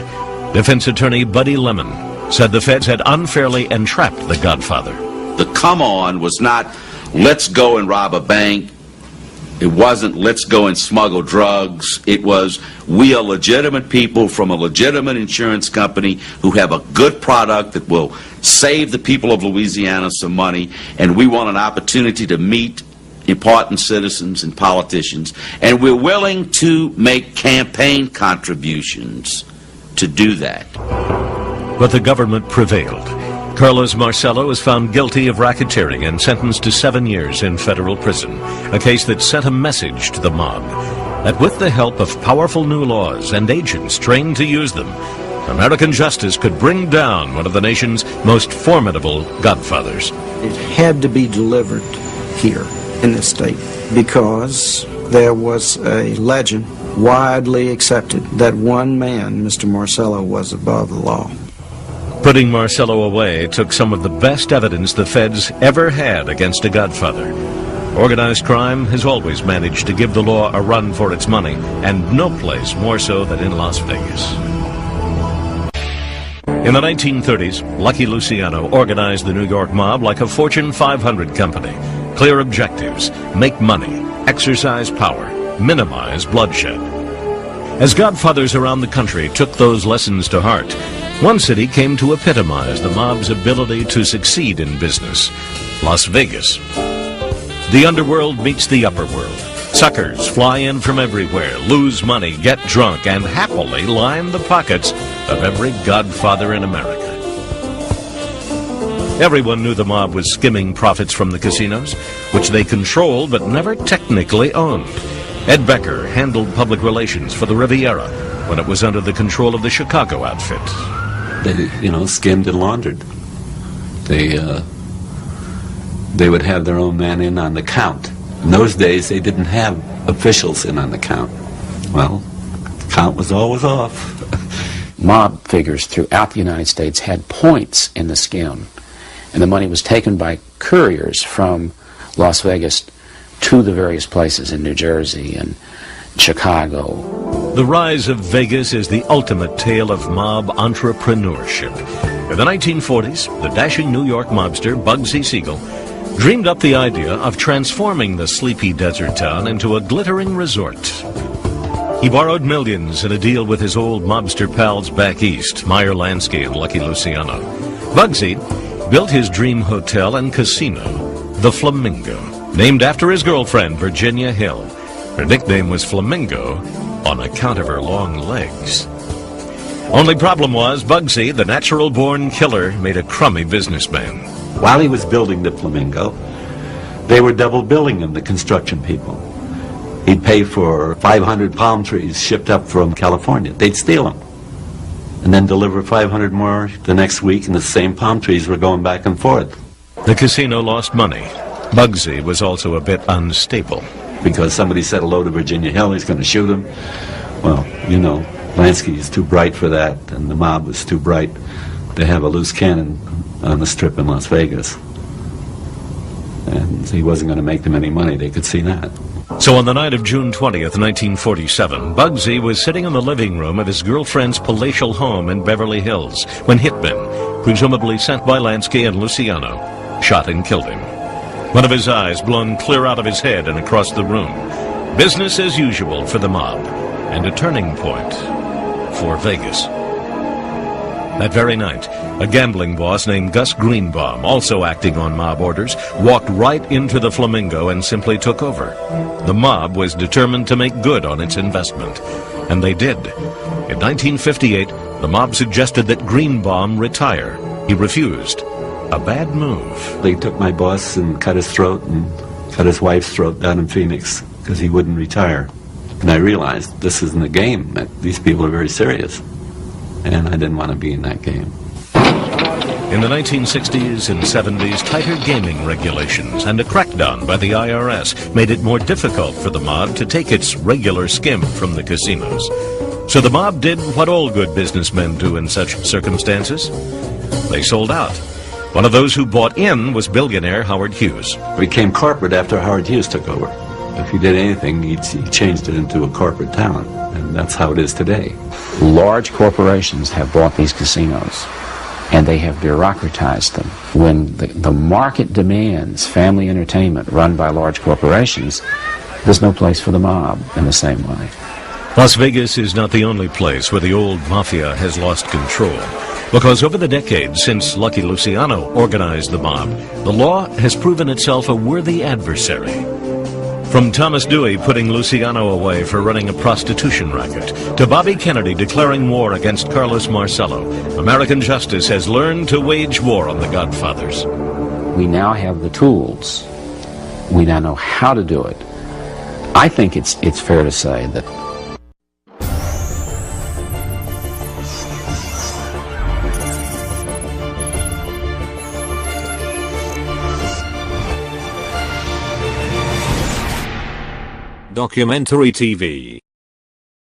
Defense attorney Buddy Lemon said the feds had unfairly entrapped the Godfather. The come on was not, let's go and rob a bank. It wasn't, let's go and smuggle drugs. It was, we are legitimate people from a legitimate insurance company who have a good product that will save the people of Louisiana some money, and we want an opportunity to meet important citizens and politicians, and we're willing to make campaign contributions to do that. But the government prevailed. Carlos Marcello was found guilty of racketeering and sentenced to 7 years in federal prison, a case that sent a message to the mob that with the help of powerful new laws and agents trained to use them, American justice could bring down one of the nation's most formidable godfathers. It had to be delivered here in this state because there was a legend widely accepted that one man, Mr. Marcello, was above the law. Putting Marcello away took some of the best evidence the feds ever had against a godfather. Organized crime has always managed to give the law a run for its money, and no place more so than in Las Vegas. In the 1930s, Lucky Luciano organized the New York mob like a Fortune 500 company. Clear objectives: make money, exercise power, minimize bloodshed. As godfathers around the country took those lessons to heart, one city came to epitomize the mob's ability to succeed in business: Las Vegas. The underworld meets the upper world. Suckers fly in from everywhere, lose money, get drunk, and happily line the pockets of every godfather in America. Everyone knew the mob was skimming profits from the casinos, which they controlled but never technically owned. Ed Becker handled public relations for the Riviera when it was under the control of the Chicago outfit. They, skimmed and laundered. They would have their own man in on the count. In those days, they didn't have officials in on the count. Well, the count was always off. Mob figures throughout the United States had points in the skim, and the money was taken by couriers from Las Vegas to the various places in New Jersey and Chicago. The rise of Vegas is the ultimate tale of mob entrepreneurship. In the 1940s, the dashing New York mobster Bugsy Siegel dreamed up the idea of transforming the sleepy desert town into a glittering resort. He borrowed millions in a deal with his old mobster pals back east, Meyer Lansky and Lucky Luciano. Bugsy built his dream hotel and casino, the Flamingo, named after his girlfriend, Virginia Hill. Her nickname was Flamingo on account of her long legs. Only problem was, Bugsy, the natural-born killer, made a crummy businessman. While he was building the Flamingo, they were double billing him, the construction people. He'd pay for 500 palm trees shipped up from California. They'd steal them and then deliver 500 more the next week, and the same palm trees were going back and forth. The casino lost money. Bugsy was also a bit unstable. Because somebody said hello to Virginia Hill, he's going to shoot him. Well, Lansky is too bright for that, and the mob was too bright to have a loose cannon on the strip in Las Vegas. And he wasn't going to make them any money, they could see that. So on the night of June 20th, 1947, Bugsy was sitting in the living room of his girlfriend's palatial home in Beverly Hills when hitmen, presumably sent by Lansky and Luciano, shot and killed him. One of his eyes blown clear out of his head and across the room. Business as usual for the mob, and a turning point for Vegas. That very night, a gambling boss named Gus Greenbaum, also acting on mob orders, walked right into the Flamingo and simply took over. The mob was determined to make good on its investment, and they did. In 1958, the mob suggested that Greenbaum retire. He refused. A bad move. They took my boss and cut his throat and cut his wife's throat down in Phoenix because he wouldn't retire. And I realized this isn't a game. These people are very serious. And I didn't want to be in that game. In the 1960s and 70s, tighter gaming regulations and a crackdown by the IRS made it more difficult for the mob to take its regular skim from the casinos. So the mob did what all good businessmen do in such circumstances. They sold out. One of those who bought in was billionaire Howard Hughes. We became corporate after Howard Hughes took over. If he did anything, he changed it into a corporate town. and that's how it is today. Large corporations have bought these casinos, and they have bureaucratized them. When the market demands family entertainment run by large corporations, there's no place for the mob in the same way. Las Vegas is not the only place where the old mafia has lost control. Because over the decades since Lucky Luciano organized the mob, the law has proven itself a worthy adversary. From Thomas Dewey putting Luciano away for running a prostitution racket, to Bobby Kennedy declaring war against Carlos Marcello, American justice has learned to wage war on the Godfathers. We now have the tools. We now know how to do it. I think it's fair to say that Documentary TV.